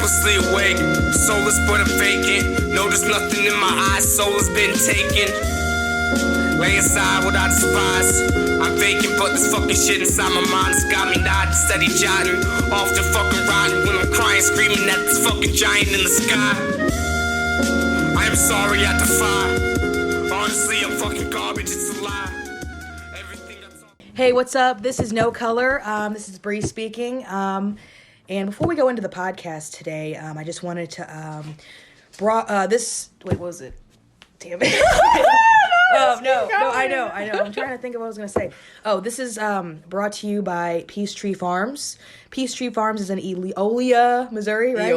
hopelessly awake. Soulless but I'm vacant. Notice nothing in my eyes, soul has been taken. Lay aside what I despise. I'm vacant, but this fucking shit inside my mind's got me nodding, steady jotting. Often fucking rotten when I'm crying, screaming at this fucking giant in the sky. I am sorry I defy. Honestly, I'm fucking garbage, it's a lie. Hey, what's up? This is No Color. This is Bree speaking. And before we go into the podcast today, I just wanted to what was it? Damn it. I know. I'm trying to think of what I was going to say. Oh, this is brought to you by Peachtree Farms. Peachtree Farms is in Eola, Missouri, right?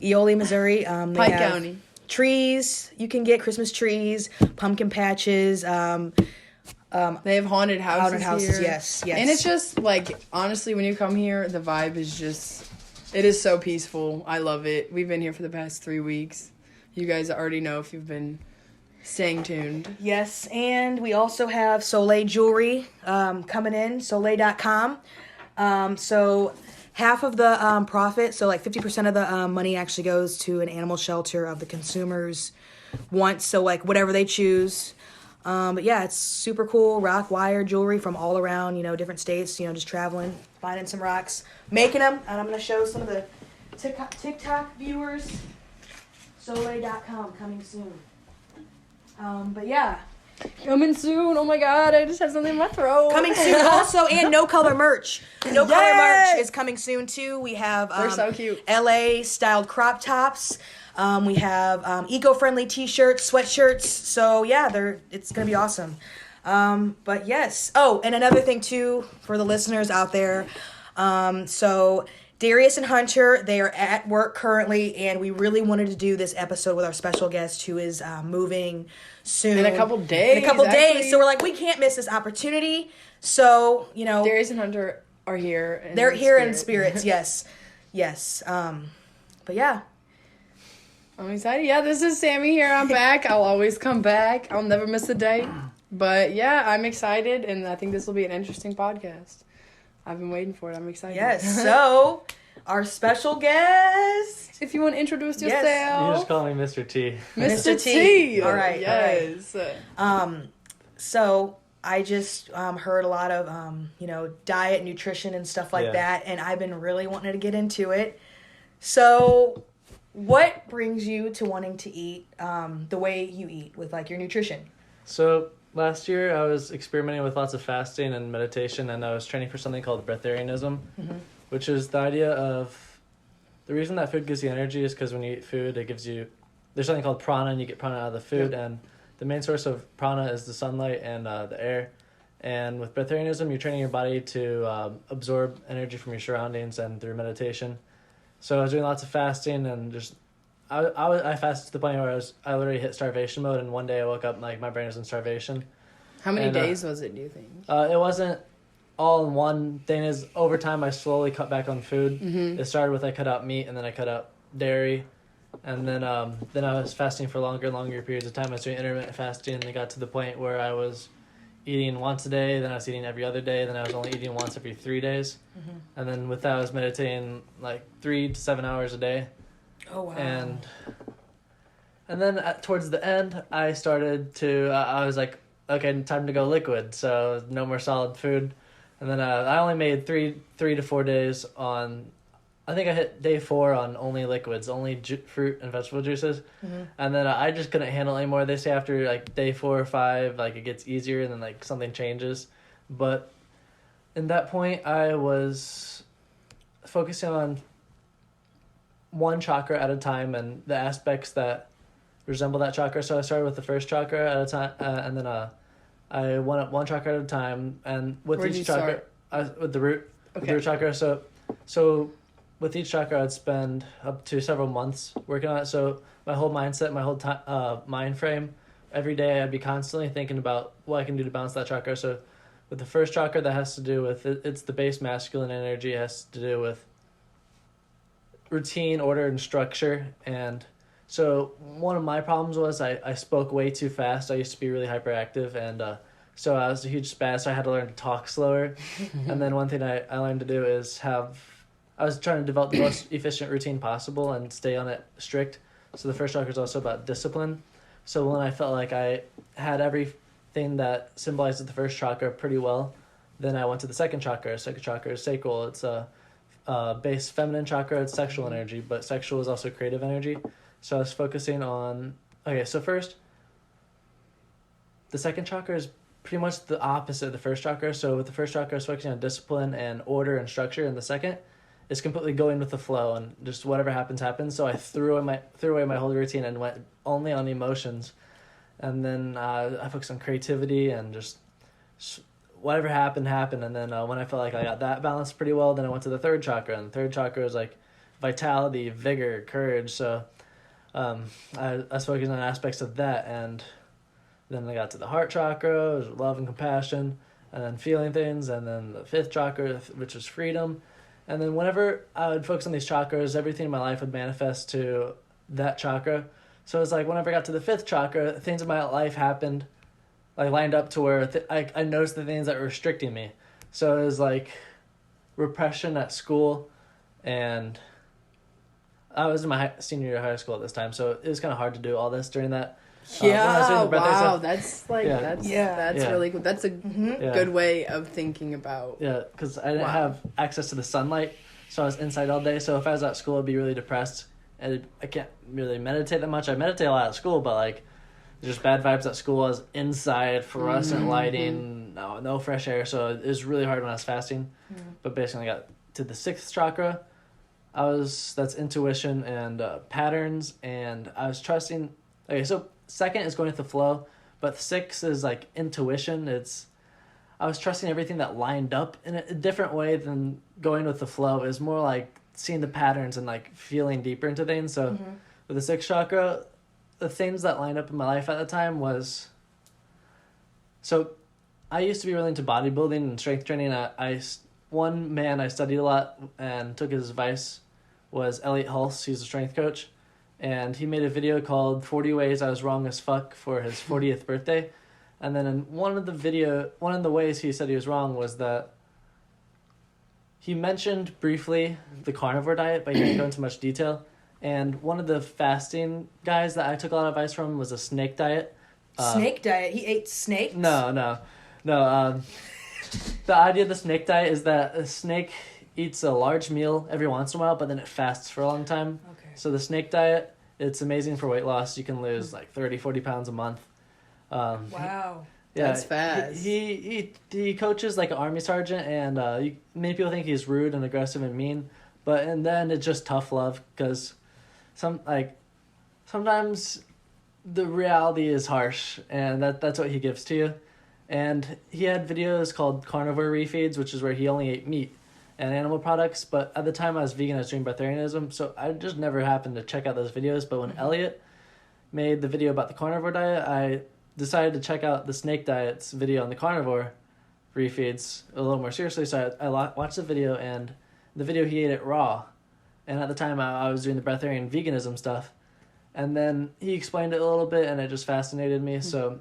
Eola, Missouri. Pike County. Trees. You can get Christmas trees, pumpkin patches, they have haunted houses here. Yes. And it's just, like, honestly, when you come here, the vibe is just, it is so peaceful. I love it. We've been here for the past 3 weeks. You guys already know if you've been staying tuned. Yes, and we also have Soleil jewelry coming in, Soleil.com. So half of the profit, so like 50% of the money actually goes to an animal shelter of the consumers' wants, so like whatever they choose. But yeah, it's super cool. Rock wire jewelry from all around, different states, just traveling, finding some rocks, making them. And I'm going to show some of the TikTok viewers. Soleil.com coming soon. But yeah. Coming soon. Oh my God, I just had something in my throat. Coming soon also, and No Color merch. No Color merch is coming soon too. We have they're so cute. LA styled crop tops. We have eco-friendly t-shirts, sweatshirts. So yeah, it's gonna be awesome. But yes. Oh, and another thing too for the listeners out there. So Darius and Hunter, they are at work currently, and we really wanted to do this episode with our special guest who is moving soon. In a couple days. So we're like, we can't miss this opportunity. So, Darius and Hunter are here. They're here in spirits, yes. Yes. But yeah. I'm excited. Yeah, this is Sammy here. I'm back. I'll always come back. I'll never miss a day. But yeah, I'm excited, and I think this will be an interesting podcast. I've been waiting for it. I'm excited. Yes. So, our special guest. If you want to introduce yourself. You just call me Mr. T. Mr. T. All right. Yes. All right. So I just heard a lot of diet, nutrition, and stuff like that, and I've been really wanting to get into it. So, what brings you to wanting to eat the way you eat with like your nutrition? So last year I was experimenting with lots of fasting and meditation, and I was training for something called breatharianism, which is the idea of the reason that food gives you energy is because when you eat food, there's something called prana, and you get prana out of the food, and the main source of prana is the sunlight and the air. And with breatharianism, you're training your body to absorb energy from your surroundings and through meditation. So I was doing lots of fasting, and just I fasted to the point where I literally hit starvation mode, and one day I woke up and like my brain was in starvation. How many days was it, do you think? It wasn't all in one thing. Is over time I slowly cut back on food. It started with I cut out meat, and then I cut out dairy, and then I was fasting for longer periods of time. I was doing intermittent fasting, and it got to the point where I was eating once a day, then I was eating every other day, then I was only eating once every 3 days. And then with that I was meditating like 3 to 7 hours a day. Oh wow. And then towards the end I started to I was like, okay, time to go liquid, so no more solid food. And then I only made 3 to 4 days on, I think I hit day 4 on only liquids, only fruit and vegetable juices. And then I just couldn't handle it anymore. They say after like day 4 or 5, like it gets easier and then like something changes. But in that point, I was focusing on one chakra at a time and the aspects that resemble that chakra. So I started with the first chakra at a time, and then I went up one chakra at a time. And with each chakra, with the root, with the root chakra. So with each chakra, I'd spend up to several months working on it. So my whole mindset, my whole mind frame, every day I'd be constantly thinking about what I can do to balance that chakra. So with the first chakra, that has to do with, it's the base masculine energy. It has to do with routine, order, and structure. And so one of my problems was I spoke way too fast. I used to be really hyperactive, and so I was a huge spaz, so I had to learn to talk slower. And then one thing I learned to do is have I was trying to develop the most efficient routine possible and stay on it strict. So the first chakra is also about discipline. So when I felt like I had everything that symbolizes the first chakra pretty well, then I went to the second chakra. Second chakra is sacral. It's a base feminine chakra. It's sexual energy, but sexual is also creative energy. So I was focusing on... Okay, so first, the second chakra is pretty much the opposite of the first chakra. So with the first chakra, I was focusing on discipline and order and structure, and the second is completely going with the flow and just whatever happens, happens. So I threw away my whole routine and went only on emotions. And then I focused on creativity and just whatever happened. And then when I felt like I got that balanced pretty well, then I went to the third chakra. And the third chakra is like vitality, vigor, courage. So I was focusing on aspects of that. And then I got to the heart chakra, which was love and compassion, and then feeling things. And then the fifth chakra, which was freedom. And then whenever I would focus on these chakras, everything in my life would manifest to that chakra. So it's like whenever I got to the fifth chakra, things in my life happened, like lined up to where I noticed the things that were restricting me. So it was like repression at school, and I was in my senior year of high school at this time, so it was kind of hard to do all this during that. Yeah, wow, that's that's really cool. That's a good way of thinking about. Yeah, because I didn't have access to the sunlight, so I was inside all day. So if I was at school, I'd be really depressed, and I can't really meditate that much. I meditate a lot at school, but like there's just bad vibes at school. I was inside, fluorescent lighting, no fresh air, so it was really hard when I was fasting. But basically, I got to the sixth chakra. That's intuition and patterns, and I was trusting. Okay, so second is going with the flow, but six is like intuition. I was trusting everything that lined up in a different way than going with the flow. It was more like seeing the patterns and like feeling deeper into things. So with the sixth chakra, the things that lined up in my life at the time was... So I used to be really into bodybuilding and strength training. One man I studied a lot and took his advice was Elliot Hulse. He's a strength coach. And he made a video called 40 Ways I Was Wrong as Fuck for his 40th birthday. And then in one of the ways he said he was wrong was that he mentioned briefly the carnivore diet, but he didn't go into much detail. And one of the fasting guys that I took a lot of advice from was a snake diet. Snake diet? He ate snakes? No. The idea of the snake diet is that a snake eats a large meal every once in a while, but then it fasts for a long time. Okay. So the snake diet, it's amazing for weight loss. You can lose like 30, 40 pounds a month. Wow. Yeah, that's fast. He coaches like an army sergeant, and many people think he's rude and aggressive and mean, and then it's just tough love, because sometimes the reality is harsh, and that's what he gives to you. And he had videos called carnivore refeeds, which is where he only ate meat and animal products. But at the time I was vegan, I was doing breatharianism, so I just never happened to check out those videos. But when Elliot made the video about the carnivore diet, I decided to check out the snake diet's video on the carnivore refeeds a little more seriously. So I watched the video, and the video he ate it raw. And at the time I was doing the breatharian veganism stuff. And then he explained it a little bit, and it just fascinated me. So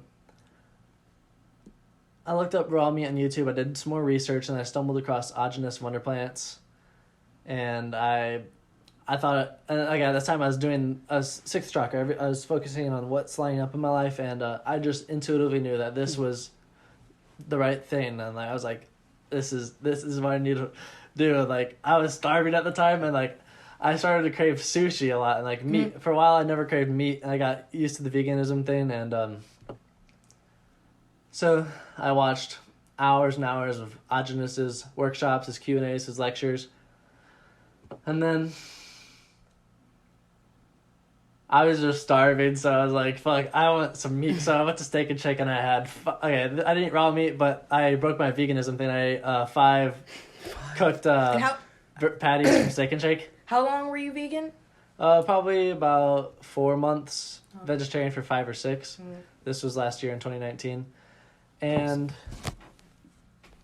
I looked up raw meat on YouTube. I did some more research, and I stumbled across Agenus wonder plants. And I thought, and again, this time I was sixth chakra. I was focusing on what's lining up in my life, and I just intuitively knew that this was the right thing. And I was like, this is what I need to do. Like, I was starving at the time, and I started to crave sushi a lot, and meat. For a while, I never craved meat, and I got used to the veganism thing, and so I watched hours and hours of Agenus's workshops, his Q&As, his lectures, and then I was just starving, so I was like, fuck, I want some meat. So I went to Steak and Shake, and I didn't eat raw meat, but I broke my veganism thing. I ate 5 cooked patties from Steak and Shake. How long were you vegan? Probably about 4 months. Vegetarian for 5 or 6. This was last year in 2019. And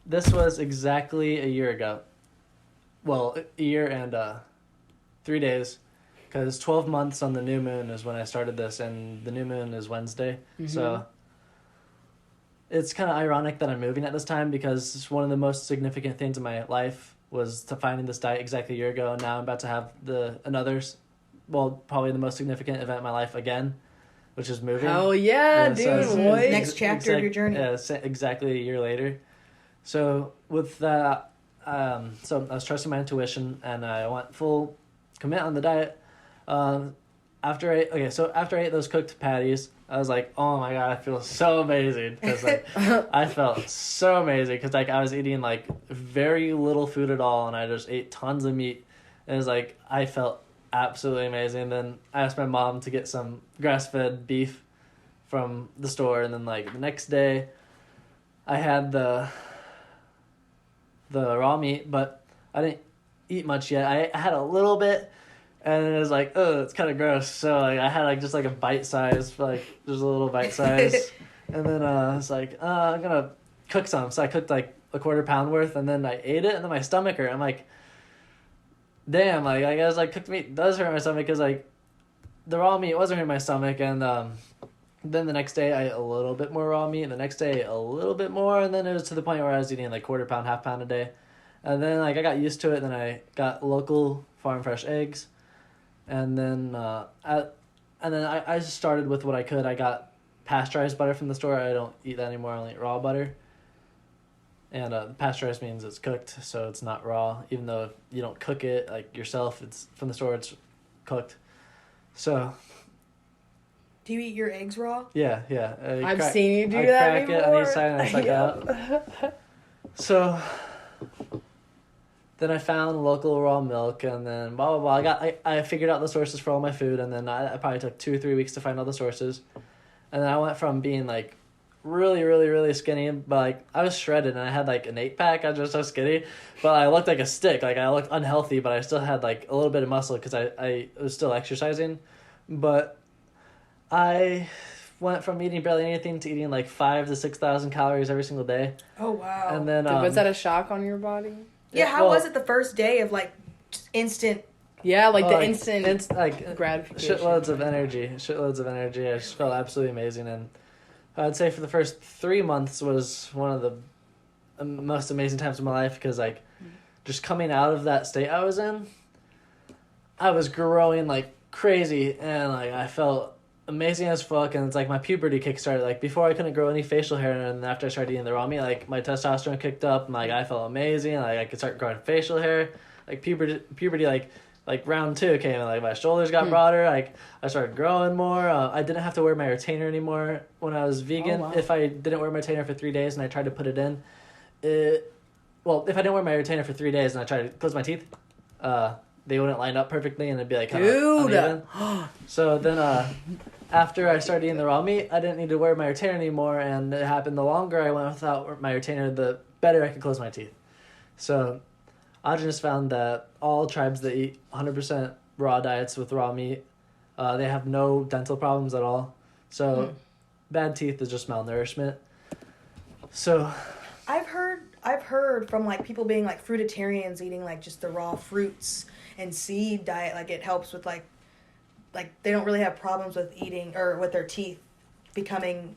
this was exactly a year ago. Well, a year and 3 days. Because 12 months on the new moon is when I started this, and the new moon is Wednesday. So it's kind of ironic that I'm moving at this time, because it's one of the most significant things in my life was to finding this diet exactly a year ago. And now I'm about to have probably the most significant event in my life again, which is moving. Oh yeah, dude! So What? Next chapter of your journey. Yeah, exactly a year later. So with that, so I was trusting my intuition, and I went full commit on the diet. After I ate those cooked patties, I was like, oh my God, I feel so amazing. Because like, I felt so amazing because like I was eating like very little food at all, and I just ate tons of meat. And it was like, I felt absolutely amazing. Then I asked my mom to get some grass-fed beef from the store, and then like the next day I had the raw meat, but I didn't eat much yet. I had a little bit, and it was like, oh, it's kind of gross. So like I had like just like a bite size, like just a little bite size, and then I was like, I'm gonna cook some. So I cooked like a quarter pound worth, and then I ate it, and then my stomach hurt. I'm like, damn, like I guess like cooked meat does hurt my stomach because like the raw meat wasn't hurting my stomach, and then the next day I ate a little bit more raw meat, and the next day a little bit more, and then it was to the point where I was eating like quarter pound, half pound a day, and then like I got used to it. And then I got local farm fresh eggs, and then I just started with what I could. I got pasteurized butter from the store. I don't eat that anymore. I only eat raw butter. And pasteurized means it's cooked, so it's not raw. Even though if you don't cook it like yourself, it's from the store. It's cooked. So. Do you eat your eggs raw? Yeah. I've seen you do that before. I crack it on each side and I suck it out. So then I found local raw milk, and then blah blah blah. I figured out the sources for all my food, and then I probably took 2 or 3 weeks to find all the sources, and then I went from being like really, really, really skinny, but like I was shredded and I had like an 8-pack. I was just so skinny, but I looked like a stick. Like I looked unhealthy, but I still had like a little bit of muscle because I was still exercising. But I went from eating barely anything to eating like 5,000 to 6,000 calories every single day. Oh wow! And then was that a shock on your body? Yeah, how was it the first day of like just instant? Yeah, like the instant like gratification. Shitloads of energy. I just felt absolutely amazing, and I'd say for the first 3 months was one of the most amazing times of my life because like just coming out of that state I was in, I was growing like crazy, and like I felt amazing as fuck. And it's like my puberty kickstarted. Like before I couldn't grow any facial hair, and after I started eating the raw meat, like my testosterone kicked up, and like I felt amazing. Like I could start growing facial hair. Like puberty like round 2 came, and like my shoulders got broader. Like I started growing more. I didn't have to wear my retainer anymore when I was vegan. Oh, wow. If I didn't wear my retainer for 3 days and I tried to put it in, if I didn't wear my retainer for 3 days and I tried to close my teeth, they wouldn't line up perfectly, and it'd be like kind of uneven. So then after I started eating the raw meat, I didn't need to wear my retainer anymore, and it happened the longer I went without my retainer, the better I could close my teeth. So I just found that all tribes that eat 100% raw diets with raw meat, they have no dental problems at all. So bad teeth is just malnourishment. So I've heard from like people being like fruitarians eating like just the raw fruits and seed diet, like it helps with like they don't really have problems with eating or with their teeth becoming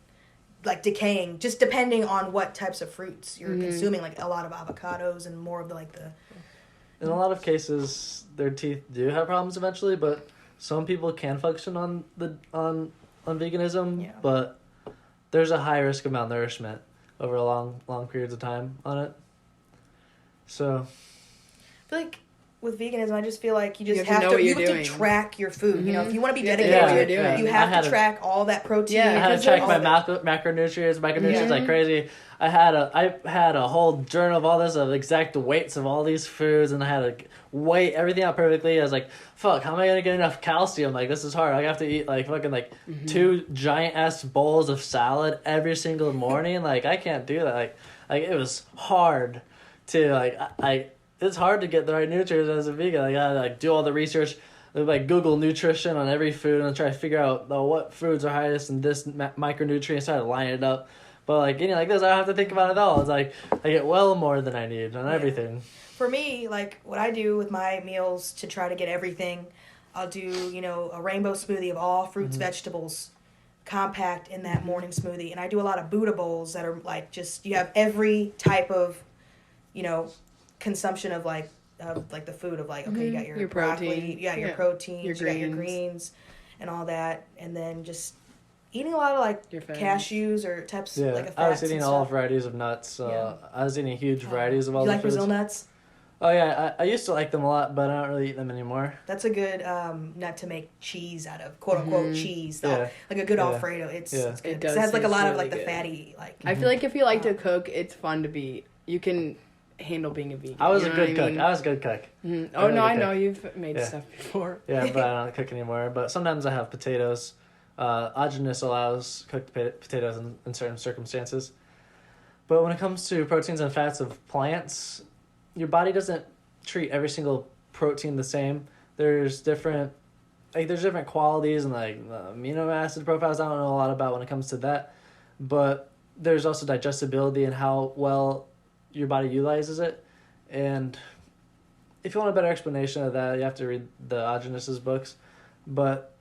like decaying, just depending on what types of fruits you're consuming, like a lot of avocados and more of the like the. In a lot of cases, their teeth do have problems eventually, but some people can function on veganism. Yeah. But there's a high risk of malnourishment over a long periods of time on it. So I feel like with veganism, I just feel like you have to track your food. You know, if you want to be dedicated to it, you have to track all that protein. I had to track my macronutrients, like crazy. I had a whole journal of all this, of exact weights of all these foods, and I had to weigh everything out perfectly. I was like, fuck, how am I gonna get enough calcium? Like, this is hard. I have to eat like fucking like 2 giant ass bowls of salad every single morning. Like, I can't do that. Like it was hard to it's hard to get the right nutrients as a vegan. Like, I gotta do all the research, like Google nutrition on every food and try to figure out what foods are highest in this micronutrients, try to line it up. But like eating like this, I don't have to think about it at all. It's like I get well more than I need on everything. For me, like what I do with my meals to try to get everything, I'll do, a rainbow smoothie of all fruits, vegetables, compact in that morning smoothie. And I do a lot of Buddha bowls that are like just, you have every type of, consumption of like the food of like, okay, you got your protein. broccoli, your proteins, your you got your greens and all that, and then just eating a lot of like cashews or types like of fats. I was eating all varieties of nuts. I was eating huge varieties of all the foods. You like Brazil nuts? Oh yeah, I used to like them a lot, but I don't really eat them anymore. That's a good nut to make cheese out of, quote unquote cheese though. Yeah. Like a good Alfredo. It's good. It does. It has like a lot of like the fatty like. I feel like if you like to cook, it's fun to be. You can handle being a vegan. I was a good cook. I was a good cook. Mm-hmm. Oh no, I know you've made stuff before. Yeah, but I don't cook anymore. But sometimes I have potatoes. Agenus allows cooked potatoes in certain circumstances. But when it comes to proteins and fats of plants, your body doesn't treat every single protein the same. There's different qualities and like the amino acid profiles. I don't know a lot about when it comes to that, but there's also digestibility and how well your body utilizes it. And if you want a better explanation of that, you have to read the Agenus's books. But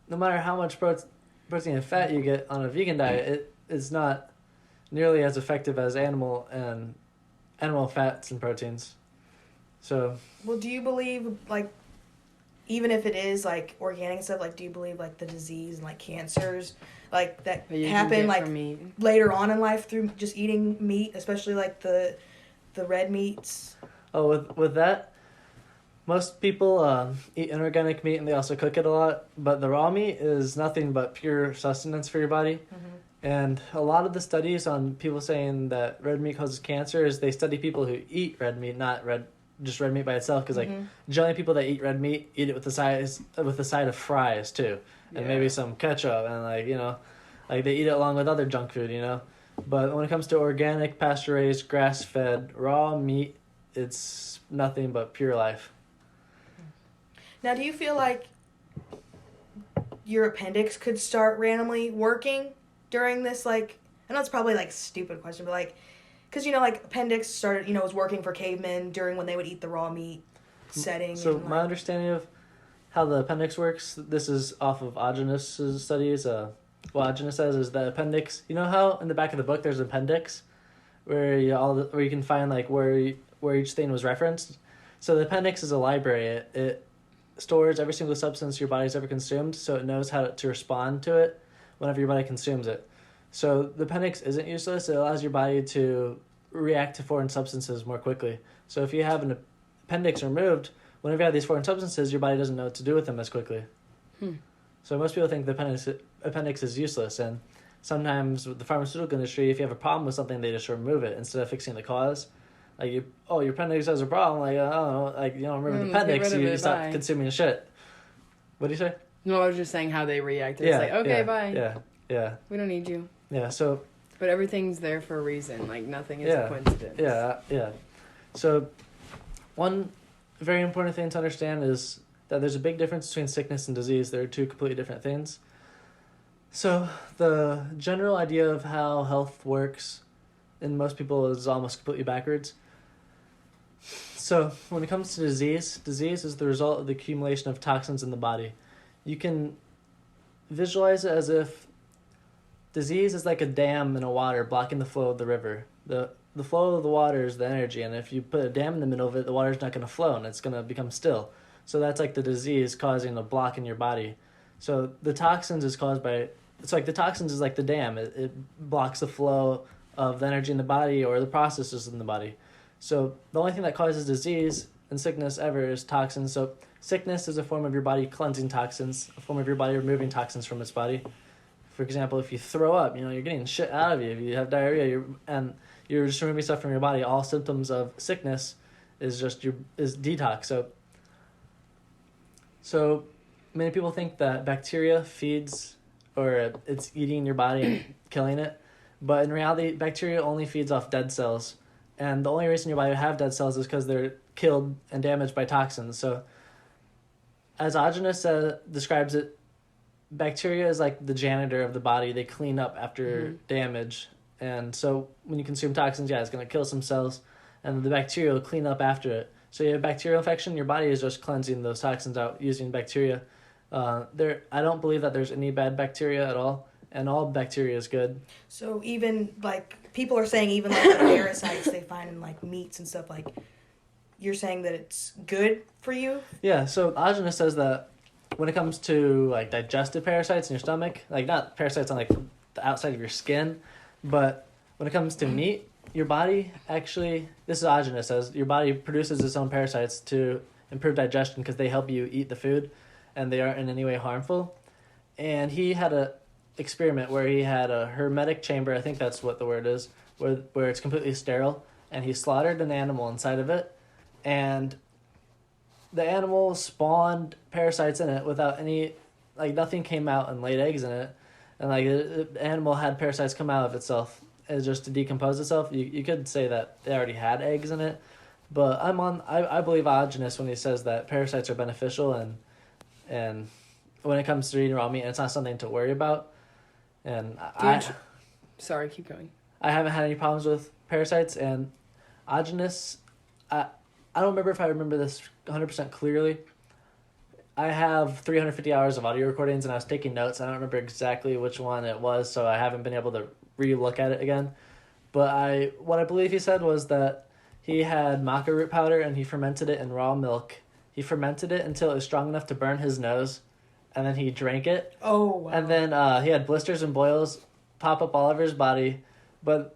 no matter how much protein and fat you get on a vegan diet, it is not nearly as effective as animal fats and proteins. So, well, do you believe like, even if it is like organic stuff, like do you believe like the disease and like cancers like that happen like later on in life through just eating meat, especially like the red meats? Oh, with that, most people eat inorganic meat and they also cook it a lot, but the raw meat is nothing but pure sustenance for your body. Mm-hmm. And a lot of the studies on people saying that red meat causes cancer is they study people who eat red meat, not just red meat by itself, because like generally people that eat red meat eat it with the side of fries too, and maybe some ketchup, and like they eat it along with other junk food, But when it comes to organic, pasture raised, grass fed, raw meat, it's nothing but pure life. Now, do you feel like your appendix could start randomly working during this? Like, I know it's probably like a stupid question, but like, because like appendix started, was working for cavemen during when they would eat the raw meat setting. So my understanding of how the appendix works, this is off of Agenus' studies. What Agenus says is the appendix. You know how in the back of the book there's an appendix where you can find like where each thing was referenced. So the appendix is a library. It stores every single substance your body's ever consumed, so it knows how to respond to it whenever your body consumes it. So the appendix isn't useless. It allows your body to react to foreign substances more quickly. So if you have an appendix removed, whenever you have these foreign substances, your body doesn't know what to do with them as quickly. So most people think the appendix is useless, and sometimes with the pharmaceutical industry, if you have a problem with something, they just remove it instead of fixing the cause. Like your appendix has a problem. Like remove the appendix, you stop consuming the shit. What do you say? No, I was just saying how they react. It's like, okay, bye. Yeah. We don't need you. Yeah. So. But everything's there for a reason. Like nothing is a coincidence. Yeah. So, one very important thing to understand is that there's a big difference between sickness and disease. They're two completely different things. So the general idea of how health works in most people is almost completely backwards. So when it comes to disease is the result of the accumulation of toxins in the body. You can visualize it as if disease is like a dam in a water blocking the flow of the river. The flow of the water is the energy, and if you put a dam in the middle of it, the water's not going to flow, and it's going to become still. So that's like the disease causing a block in your body. So the toxins is caused by... It's like the toxins is like the dam. It blocks the flow of the energy in the body or the processes in the body. So the only thing that causes disease and sickness ever is toxins. So sickness is a form of your body cleansing toxins, a form of your body removing toxins from its body. For example, if you throw up, you're getting shit out of you. If you have diarrhea, you're just removing stuff from your body. All symptoms of sickness is detox. So many people think that bacteria feeds or it's eating your body and killing it. But in reality, bacteria only feeds off dead cells. And the only reason your body would have dead cells is because they're killed and damaged by toxins. So as Agenus describes it, bacteria is like the janitor of the body. They clean up after damage. And so when you consume toxins, it's going to kill some cells. And the bacteria will clean up after it. So you have bacterial infection, your body is just cleansing those toxins out using bacteria. I don't believe that there's any bad bacteria at all. And all bacteria is good. So even, like, people are saying even, like, the parasites they find in, like, meats and stuff, like, you're saying that it's good for you? Yeah, so Ajna says that when it comes to like digestive parasites in your stomach, like not parasites on like the outside of your skin, but when it comes to meat, your body actually, this is Ajna says, your body produces its own parasites to improve digestion because they help you eat the food and they aren't in any way harmful. And he had a experiment where he had a hermetic chamber, I think that's what the word is, where it's completely sterile, and he slaughtered an animal inside of it, and the animal spawned parasites in it without any, like nothing came out and laid eggs in it, and like the animal had parasites come out of itself as just to decompose itself. You could say that they already had eggs in it, but I believe Ajna when he says that parasites are beneficial and when it comes to eating raw meat, it's not something to worry about. And Sorry, keep going. I haven't had any problems with parasites, and Ajna, I don't remember if I remember this 100% clearly. I have 350 hours of audio recordings, and I was taking notes. I don't remember exactly which one it was, so I haven't been able to re-look at it again. But what I believe he said was that he had maca root powder, and he fermented it in raw milk. He fermented it until it was strong enough to burn his nose, and then he drank it. Oh, wow. And then he had blisters and boils pop up all over his body, but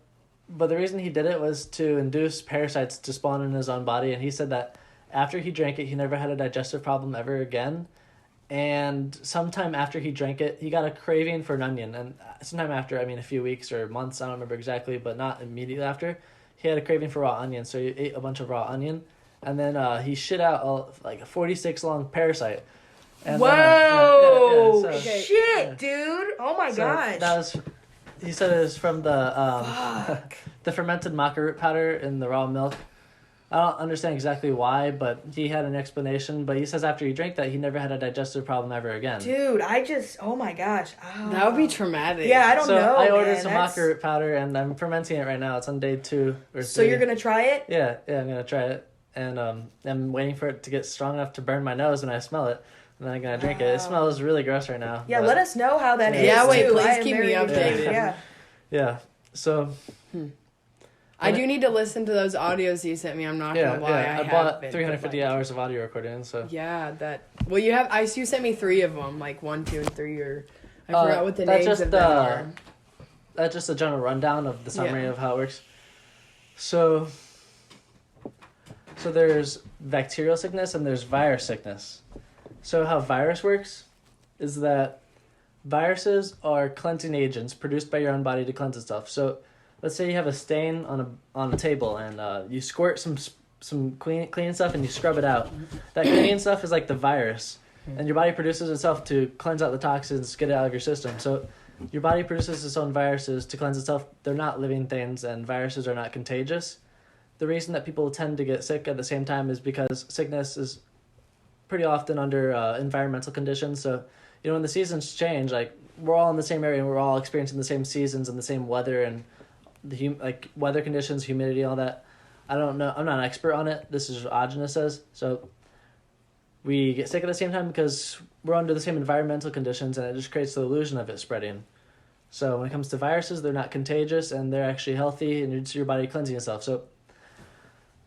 the reason he did it was to induce parasites to spawn in his own body, and he said that after he drank it, he never had a digestive problem ever again. And sometime after he drank it, he got a craving for an onion, and sometime after, I mean a few weeks or months, I don't remember exactly, but not immediately after, he had a craving for raw onion, so he ate a bunch of raw onion, and then he shit out like a 46 long parasite. And Whoa! then, Shit, dude! Oh my gosh! That was, he said it was from the the fermented maca root powder in the raw milk. I don't understand exactly why, but he had an explanation. But he says after he drank that, he never had a digestive problem ever again. Dude, oh my gosh. Oh. That would be traumatic. Yeah, I don't know. I ordered some maca root powder, and I'm fermenting it right now. It's on day 2 or 3. So you're gonna try it? Yeah, I'm gonna try it, and I'm waiting for it to get strong enough to burn my nose when I smell it. And then I'm gonna drink it. It smells really gross right now. Yeah, let us know how that is. Yeah, wait, too. please keep me updated. Yeah. Yeah. So. I do need to listen to those audios you sent me. I'm not gonna lie. I bought 350 hours of audio recording. So. Yeah, well, you sent me 3 of them, like 1, 2, and 3, or I forgot what the names of them are. That's just a general rundown of the summary of how it works. So there's bacterial sickness and there's virus sickness. So how virus works is that viruses are cleansing agents produced by your own body to cleanse itself. So let's say you have a stain on a table and you squirt some cleaning stuff and you scrub it out. That cleaning stuff is like the virus, and your body produces itself to cleanse out the toxins, get it out of your system. So your body produces its own viruses to cleanse itself. They're not living things, and viruses are not contagious. The reason that people tend to get sick at the same time is because sickness is pretty often under environmental conditions. So, when the seasons change, like we're all in the same area and we're all experiencing the same seasons and the same weather and like weather conditions, humidity, all that. I don't know. I'm not an expert on it. This is what Ajna says. So we get sick at the same time because we're under the same environmental conditions, and it just creates the illusion of it spreading. So when it comes to viruses, they're not contagious and they're actually healthy, and it's your body cleansing itself. So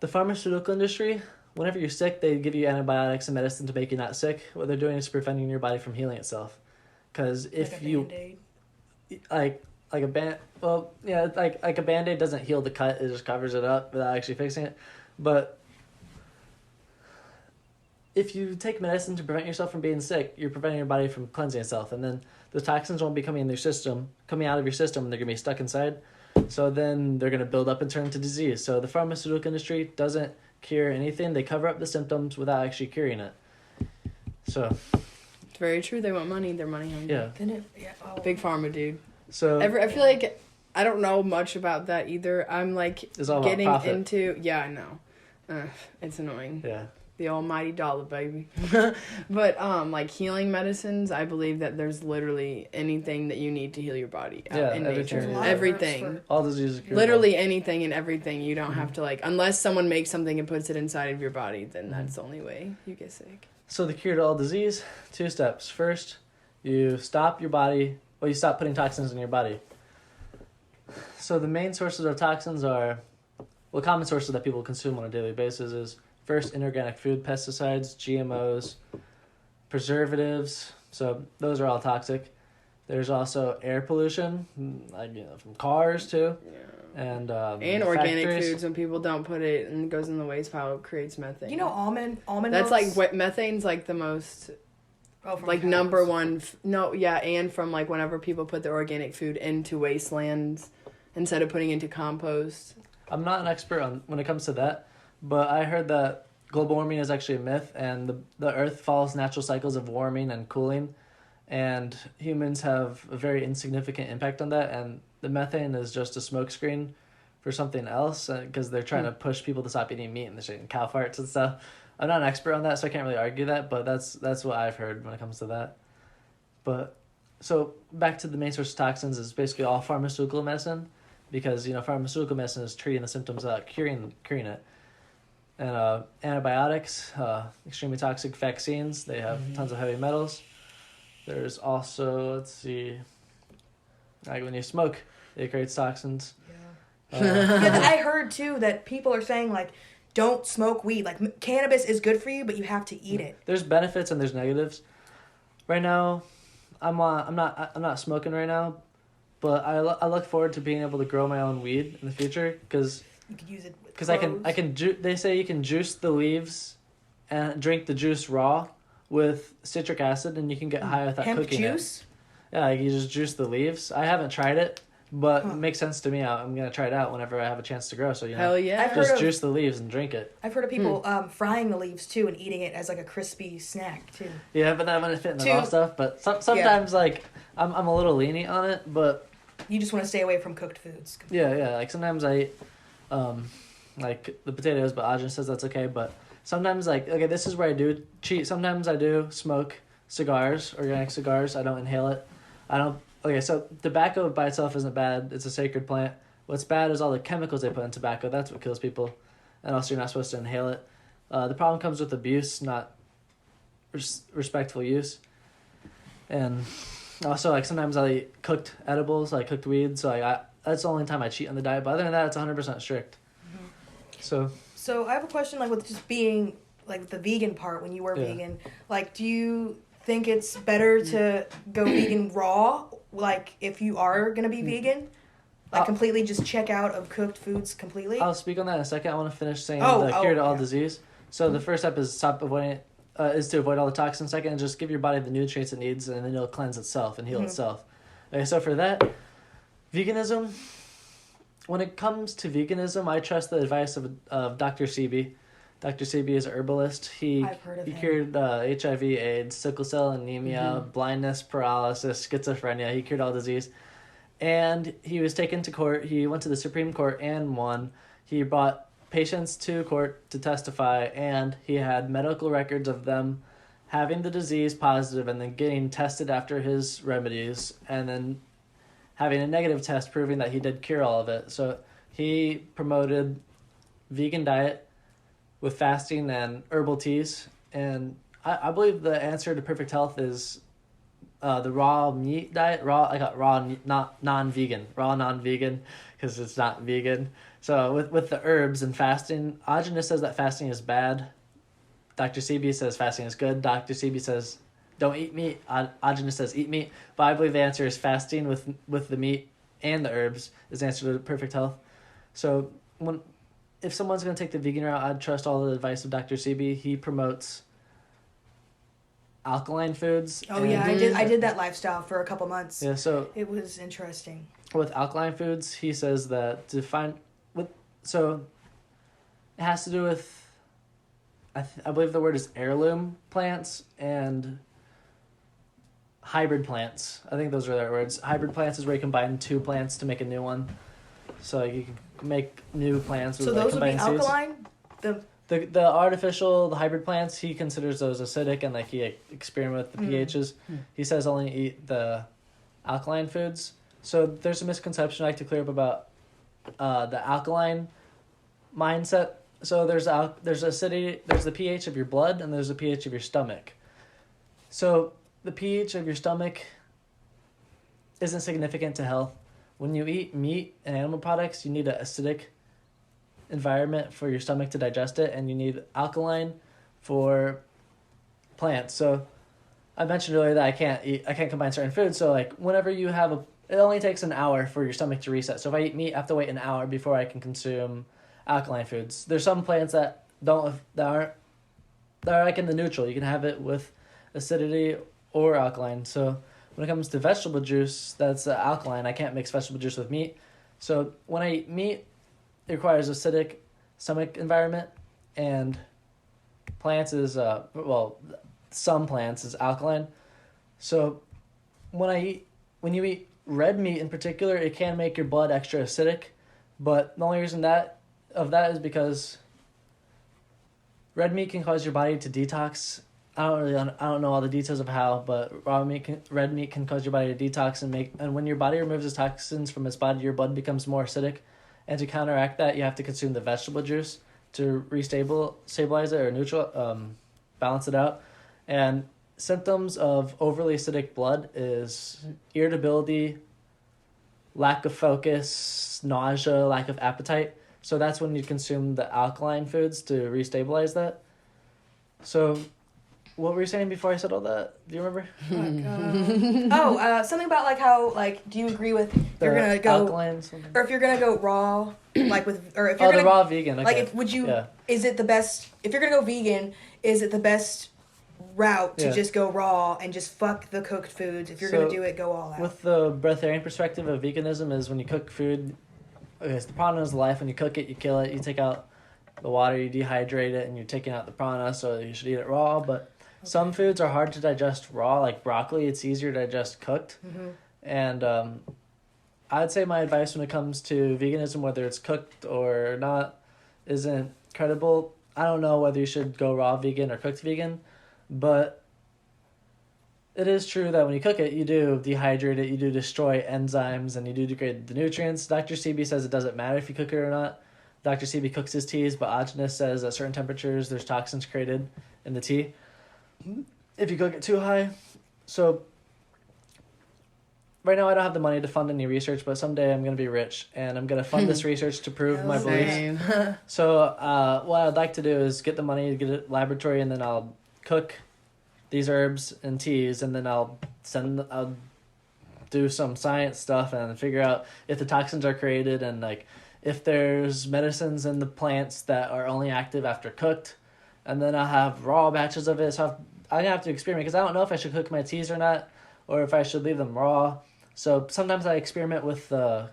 the pharmaceutical industry, whenever you're sick, they give you antibiotics and medicine to make you not sick. What they're doing is preventing your body from healing itself. Because if like you Band-Aid. like a band, well, yeah, like a Band-Aid doesn't heal the cut; it just covers it up without actually fixing it. But if you take medicine to prevent yourself from being sick, you're preventing your body from cleansing itself, and then the toxins won't be coming out of your system, and they're gonna be stuck inside. So then they're gonna build up and turn into disease. So the pharmaceutical industry doesn't cure anything; they cover up the symptoms without actually curing it. So It's very true. They want money. They're money hungry. yeah. Big pharma, dude. So I feel like I don't know much about that either. I'm like it's all about getting profit. into. Yeah, I know. It's annoying. Yeah. The almighty dollar, baby. But like healing medicines, I believe that there's literally anything that you need to heal your body out in everything. nature. Yeah. Everything. All diseases are curable. Literally anything and everything. You don't have to unless someone makes something and puts it inside of your body, then that's the only way you get sick. So the cure to all disease, 2 steps. First, you stop putting toxins in your body. So the main sources of toxins are, common sources that people consume on a daily basis is first inorganic food, pesticides, GMOs, preservatives. So those are all toxic. There's also air pollution, like, from cars too. Yeah. And organic factories. foods, when people don't put it and it goes in the waste pile, it creates methane. You know almond That's milks? like methane's like the most Oh, from like cows. number one. And from like whenever people put their organic food into wastelands instead of putting into compost. I'm not an expert on when it comes to that, but I heard that global warming is actually a myth, and the Earth follows natural cycles of warming and cooling, and humans have a very insignificant impact on that, and the methane is just a smokescreen for something else, because they're trying to push people to stop eating meat and they're eating cow farts and stuff. I'm not an expert on that, so I can't really argue that, but that's what I've heard when it comes to that. But so back to the main source of toxins is basically all pharmaceutical medicine, because pharmaceutical medicine is treating the symptoms without curing it. And antibiotics, extremely toxic vaccines, they have tons of heavy metals. There's also, let's see, like when you smoke, it creates toxins. Yeah, I heard too that people are saying like, don't smoke weed. Like cannabis is good for you, but you have to eat it. There's benefits and there's negatives. Right now, I'm not smoking right now, but I look forward to being able to grow my own weed in the future, because You could use it with Because they say you can juice the leaves and drink the juice raw with citric acid, and you can get high without hemp cooking juice. it. Yeah, like you just juice the leaves. I haven't tried it, but it makes sense to me. I'm gonna try it out whenever I have a chance to grow. So Hell yeah. I've heard just of- juice the leaves and drink it. I've heard of people frying the leaves too and eating it as like a crispy snack too. Yeah, but that wouldn't fit in the Too- raw stuff. But sometimes like I'm a little lenient on it, but You just want to stay away from cooked foods. yeah, like sometimes I eat like the potatoes, but Ajahn says that's okay. But sometimes, like, okay, this is where I do cheat. Sometimes I do smoke cigars, organic cigars. I don't inhale it. Okay, so tobacco by itself isn't bad. It's a sacred plant. What's bad is all the chemicals they put in tobacco. That's what kills people. And also, you're not supposed to inhale it. The problem comes with abuse, not respectful use. And also, like, sometimes I eat cooked edibles, like cooked weed. So, that's the only time I cheat on the diet. But other than that, it's 100% strict. So I have a question, like with just being like the vegan part. When you were vegan, like, do you think it's better to go vegan raw? Like, if you are gonna be vegan, like completely just check out of cooked foods completely. I'll speak on that in a second. I want to finish saying the cure to all disease. So the first step is to avoid all the toxins. Second, is just give your body the nutrients it needs, and then it'll cleanse itself and heal itself. Okay, so for that, veganism. When it comes to veganism, I trust the advice of Dr. Sebi. Dr. Sebi is a herbalist. I've heard of he him. cured HIV, AIDS, sickle cell anemia, blindness, paralysis, schizophrenia. He cured all disease. And he was taken to court. He went to the Supreme Court and won. He brought patients to court to testify, and he had medical records of them having the disease positive and then getting tested after his remedies, and then having a negative test proving that he did cure all of it. So he promoted vegan diet with fasting and herbal teas. And I believe the answer to perfect health is the raw meat diet. Not non-vegan. Raw non-vegan, because it's not vegan. So with the herbs and fasting, Ajahn says that fasting is bad. Dr. Sebi says fasting is good. Dr. Sebi says don't eat meat. Ajahn says eat meat. But I believe the answer is fasting with the meat and the herbs is the answer to perfect health. So if someone's going to take the vegan route, I'd trust all the advice of Dr. Sebi. He promotes alkaline foods. Oh yeah, I did that lifestyle for a couple months. Yeah, so it was interesting. With alkaline foods, he says that so it has to do with I believe the word is heirloom plants and hybrid plants. I think those are their words. Hybrid plants is where you combine two plants to make a new one. So you can make new plants with So those would be combined seeds. alkaline? The artificial, the hybrid plants, he considers those acidic, and like he experiment with the pHs. He says only eat the alkaline foods. So there's a misconception I like to clear up about the alkaline mindset. So there's acidity, there's the pH of your blood, and there's the pH of your stomach. So the pH of your stomach isn't significant to health. When you eat meat and animal products, you need an acidic environment for your stomach to digest it, and you need alkaline for plants. So I mentioned earlier that I can't combine certain foods. So like whenever you have it only takes an hour for your stomach to reset. So if I eat meat, I have to wait an hour before I can consume alkaline foods. There's some plants that are like in the neutral. You can have it with acidity or alkaline. So when it comes to vegetable juice, that's alkaline. I can't mix vegetable juice with meat. So when I eat meat, it requires acidic stomach environment, and plants is some plants is alkaline. So when you eat red meat in particular, it can make your blood extra acidic, but the only reason that is because red meat can cause your body to detox. I don't know all the details of how, but red meat can cause your body to detox and when your body removes its toxins from its body, your blood becomes more acidic. And to counteract that, you have to consume the vegetable juice to stabilize it or balance it out. And symptoms of overly acidic blood is irritability, lack of focus, nausea, lack of appetite. So that's when you consume the alkaline foods to restabilize that. So what were you saying before I said all that? Do you remember? Something about like how like do you agree with you're gonna go alkaline something? Or if you're gonna go raw like with or if you're the raw vegan. Okay. Like is it the best if you're gonna go vegan, is it the best route to just go raw and just fuck the cooked foods? If you're gonna do it, go all out. With the breatharian perspective of veganism is when you cook food, it's the prana is life. When you cook it, you kill it, you take out the water, you dehydrate it, and you're taking out the prana, so you should eat it raw. But some foods are hard to digest raw, like broccoli. It's easier to digest cooked. Mm-hmm. And I'd say my advice when it comes to veganism, whether it's cooked or not, isn't credible. I don't know whether you should go raw vegan or cooked vegan, but it is true that when you cook it, you do dehydrate it, you do destroy enzymes, and you do degrade the nutrients. Dr. Sebi says it doesn't matter if you cook it or not. Dr. Sebi cooks his teas, but Ajanis says at certain temperatures there's toxins created in the tea if you cook it too high. So right now I don't have the money to fund any research, but someday I'm going to be rich and I'm going to fund this research to prove my beliefs. So what I'd like to do is get the money to get a laboratory, and then I'll cook these herbs and teas, and then I'll do some science stuff and figure out if the toxins are created, and like if there's medicines in the plants that are only active after cooked. And then I'll have raw batches of it. So I'm going to have to experiment because I don't know if I should cook my teas or not, or if I should leave them raw. So sometimes I experiment with the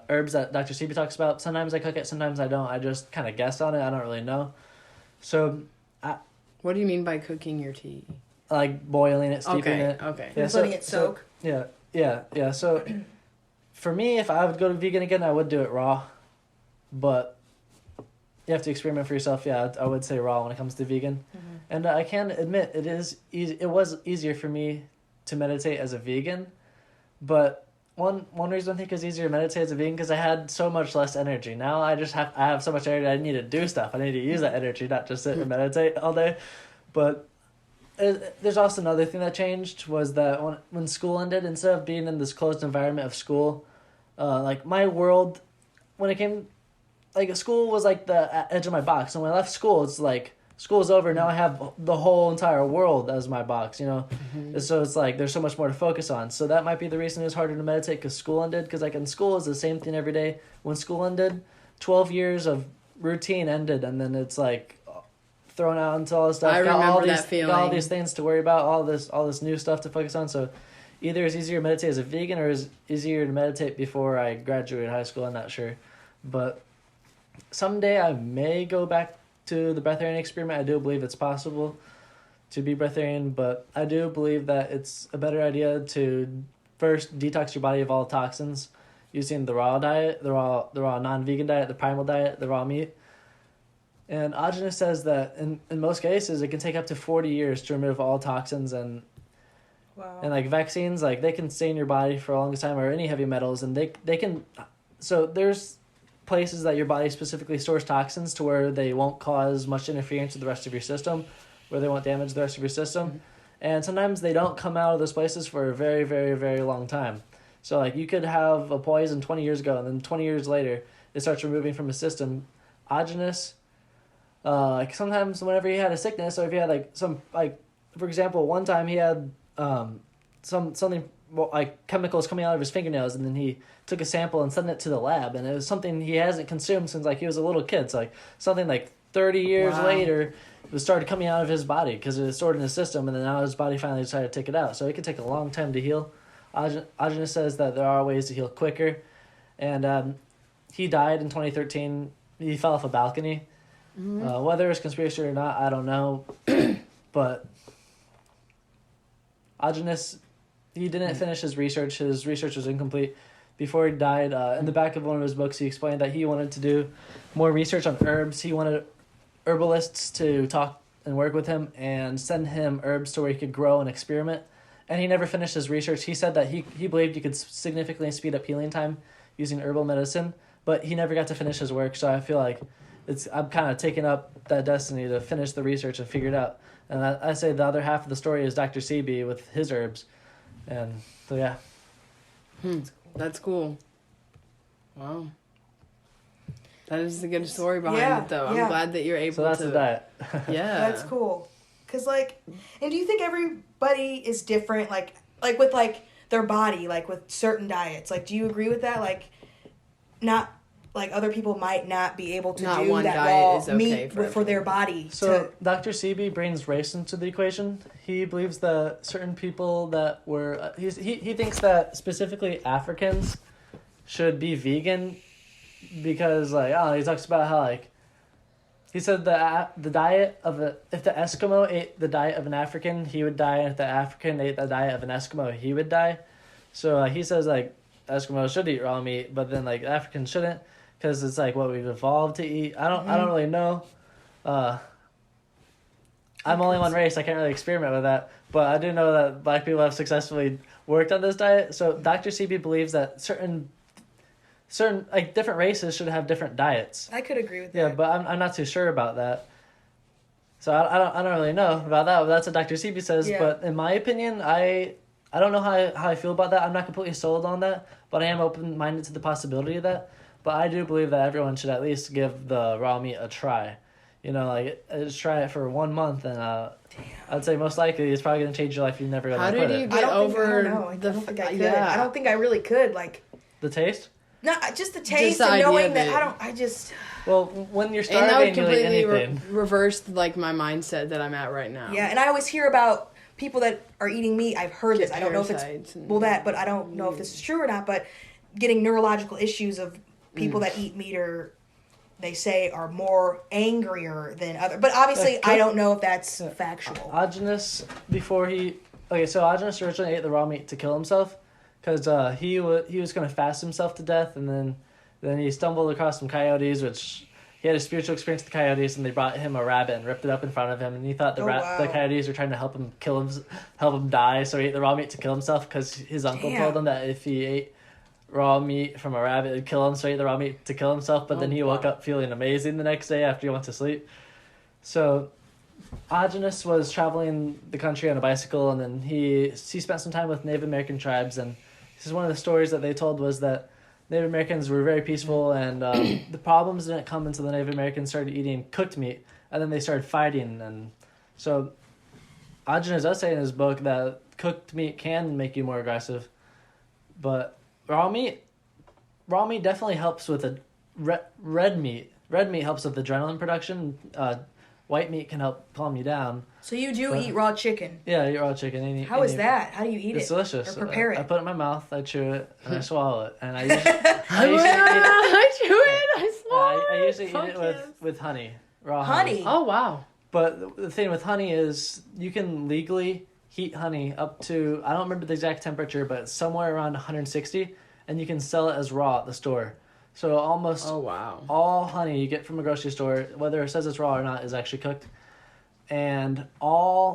herbs that Dr. Sebi talks about. Sometimes I cook it, sometimes I don't. I just kind of guess on it. I don't really know. So what do you mean by cooking your tea? Like boiling it, steeping it. Okay. Yeah, letting it soak. Yeah. So for me, if I would go to vegan again, I would do it raw. But you have to experiment for yourself. Yeah, I would say raw when it comes to vegan. Mm-hmm. And I can admit it is easy. It was easier for me to meditate as a vegan, but one reason I think it's easier to meditate as a vegan because I had so much less energy. Now I have so much energy. I need to do stuff. I need to use that energy, not just sit and meditate all day. But there's also another thing that changed was that when school ended, instead of being in this closed environment of school, like my world, when it came. Like, school was, like, the edge of my box. And when I left school, it's like, school's over. Now I have the whole entire world as my box, you know? Mm-hmm. So it's like, there's so much more to focus on. So that might be the reason it was harder to meditate because school ended. Because, like, in school, it's the same thing every day. When school ended, 12 years of routine ended. And then it's, like, thrown out into all this stuff. I remember that feeling. Got all these things to worry about, all this new stuff to focus on. So either it's easier to meditate as a vegan or it's easier to meditate before I graduated high school. I'm not sure. But someday I may go back to the breatharian experiment. I do believe it's possible to be breatharian, but I do believe that it's a better idea to first detox your body of all toxins using the raw diet, the raw non-vegan diet, the primal diet, the raw meat. And Ajanis says that in most cases it can take up to 40 years to remove all toxins and like vaccines, like they can stay in your body for a long time, or any heavy metals, and they can. So there's places that your body specifically stores toxins to where they won't cause much interference with the rest of your system, where they won't damage the rest of your system. Mm-hmm. And sometimes they don't come out of those places for a very, very, very long time. So like you could have a poison 20 years ago, and then 20 years later, it starts removing from his system. Agenus, like sometimes whenever he had a sickness, or if he had like some, like for example, one time he had something like chemicals coming out of his fingernails, and then he took a sample and sent it to the lab, and it was something he hasn't consumed since like he was a little kid. So like something like 30 years later, it started coming out of his body because it was stored in his system, and then now his body finally decided to take it out. So it could take a long time to heal. Agenus says that there are ways to heal quicker, and he died in 2013. He fell off a balcony. Whether it's conspiracy or not, I don't know. But Agenus, he didn't finish his research. His research was incomplete. Before he died, in the back of one of his books, he explained that he wanted to do more research on herbs. He wanted herbalists to talk and work with him and send him herbs to where he could grow and experiment. And he never finished his research. He said that he believed you could significantly speed up healing time using herbal medicine, but he never got to finish his work. So I feel like I'm kind of taking up that destiny to finish the research and figure it out. And I say the other half of the story is Dr. CB with his herbs. And so, yeah. That's cool. Wow. That is a good story behind it, though. I'm glad that you're able to... So that's the diet. Yeah. That's cool. Because, like... And do you think everybody is different, like with, like, their body, like, with certain diets? Like, do you agree with that? Like, not... Like, other people might not be able to do that raw meat for their body. So, Dr. CB brings race into the equation. He believes that certain people that were... he thinks that specifically Africans should be vegan because, like, I don't know, he talks about how, like... He said the diet of if the Eskimo ate the diet of an African, he would die. And if the African ate the diet of an Eskimo, he would die. So, he says, like, Eskimos should eat raw meat, but then, like, Africans shouldn't. Because it's like what we've evolved to eat. I don't really know. I'm only one race. I can't really experiment with that. But I do know that black people have successfully worked on this diet. So Dr. CB believes that certain like different races should have different diets. I could agree with that. Yeah, but I'm not too sure about that. So I don't really know about that. But that's what Dr. CB says. Yeah. But in my opinion, I don't know how I feel about that. I'm not completely sold on that, but I am open-minded to the possibility of that. But I do believe that everyone should at least give the raw meat a try. You know, like, just try it for 1 month, and I'd say most likely it's probably going to change your life. You're never going to quit it. How did you get over I don't think I could. Yeah. I don't think I really could, like... The taste? No, just the taste and knowing that Well, when you're starving, you'll eat anything. Reversed, like, my mindset that I'm at right now. Yeah, and I always hear about people that are eating meat. I've heard this. I don't know if it's... but I don't know if this is true or not, but getting neurological issues of... People that eat meat they say, are more angrier than other. But obviously, I don't know if that's factual. Agenus, Agenus originally ate the raw meat to kill himself, because he was going to fast himself to death, and then he stumbled across some coyotes, which he had a spiritual experience with the coyotes, and they brought him a rabbit and ripped it up in front of him, and he thought the coyotes were trying to help him die, so he ate the raw meat to kill himself, because his uncle told him that if he ate raw meat from a rabbit would kill him, so he ate the raw meat to kill himself, but then he woke up feeling amazing the next day after he went to sleep. So Agenus was traveling the country on a bicycle, and then he spent some time with Native American tribes, and this is one of the stories that they told was that Native Americans were very peaceful, and the problems didn't come until the Native Americans started eating cooked meat, and then they started fighting. And so Agenus does say in his book that cooked meat can make you more aggressive, but raw meat definitely helps with red meat. Red meat helps with adrenaline production. White meat can help calm you down. So you eat raw chicken? Yeah, I eat raw chicken. How is that? How do you eat it? It's delicious. Or prepare it? I put it in my mouth, I chew it, and I swallow it. And I usually eat it with honey. Raw honey. Oh, wow. But the thing with honey is you can legally heat honey up to, I don't remember the exact temperature, but somewhere around 160, and you can sell it as raw at the store. So almost all honey you get from a grocery store, whether it says it's raw or not, is actually cooked. And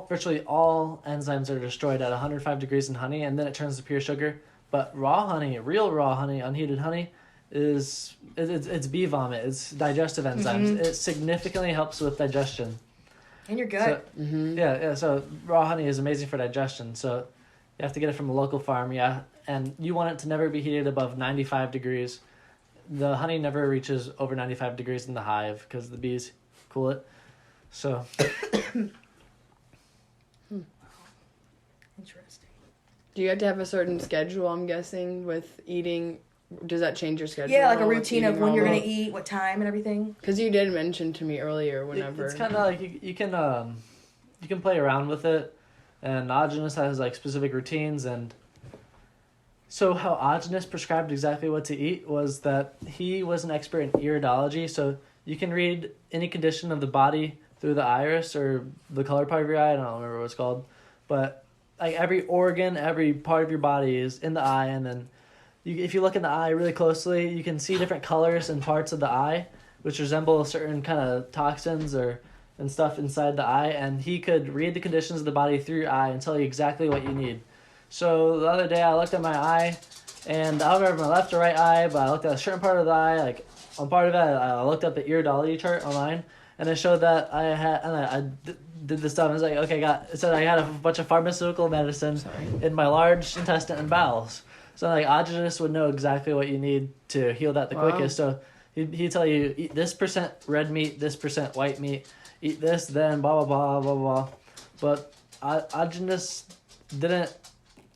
virtually all enzymes are destroyed at 105 degrees in honey, and then it turns to pure sugar. But raw honey, real raw honey, unheated honey, it's bee vomit. It's digestive enzymes. It significantly helps with digestion. In your gut. So, so raw honey is amazing for digestion. So you have to get it from a local farm, and you want it to never be heated above 95 degrees. the honey never reaches over 95 degrees in the hive because the bees cool it. So. Interesting. Do you have to have a certain schedule, I'm guessing, with eating? Does that change your schedule? Yeah, like a with routine of eating when raw you're meat? going to eat, what time and everything. Because you did mention to me earlier whenever. It's kind of like you can play around with it, and Augenis has like specific routines. And so how Augenis prescribed exactly what to eat was that he was an expert in iridology, so you can read any condition of the body through the iris or the color part of your eye. I don't remember what it's called, but like every organ, every part of your body is in the eye, and then if you look in the eye really closely, you can see different colors and parts of the eye, which resemble certain kind of toxins and stuff inside the eye, and he could read the conditions of the body through your eye and tell you exactly what you need. So the other day I looked at my eye, and I don't remember my left or right eye, but I looked at a certain part of the eye, like on part of it, I looked up the iridology chart online, and it showed that I had, and I did this stuff, and it was like, okay, it said I had a bunch of pharmaceutical medicine in my large intestine and bowels. So like Augenis would know exactly what you need to heal that the quickest. So he'd tell you, eat this % red meat, this % white meat, eat this, then blah, blah, blah, blah, blah. But Augenis didn't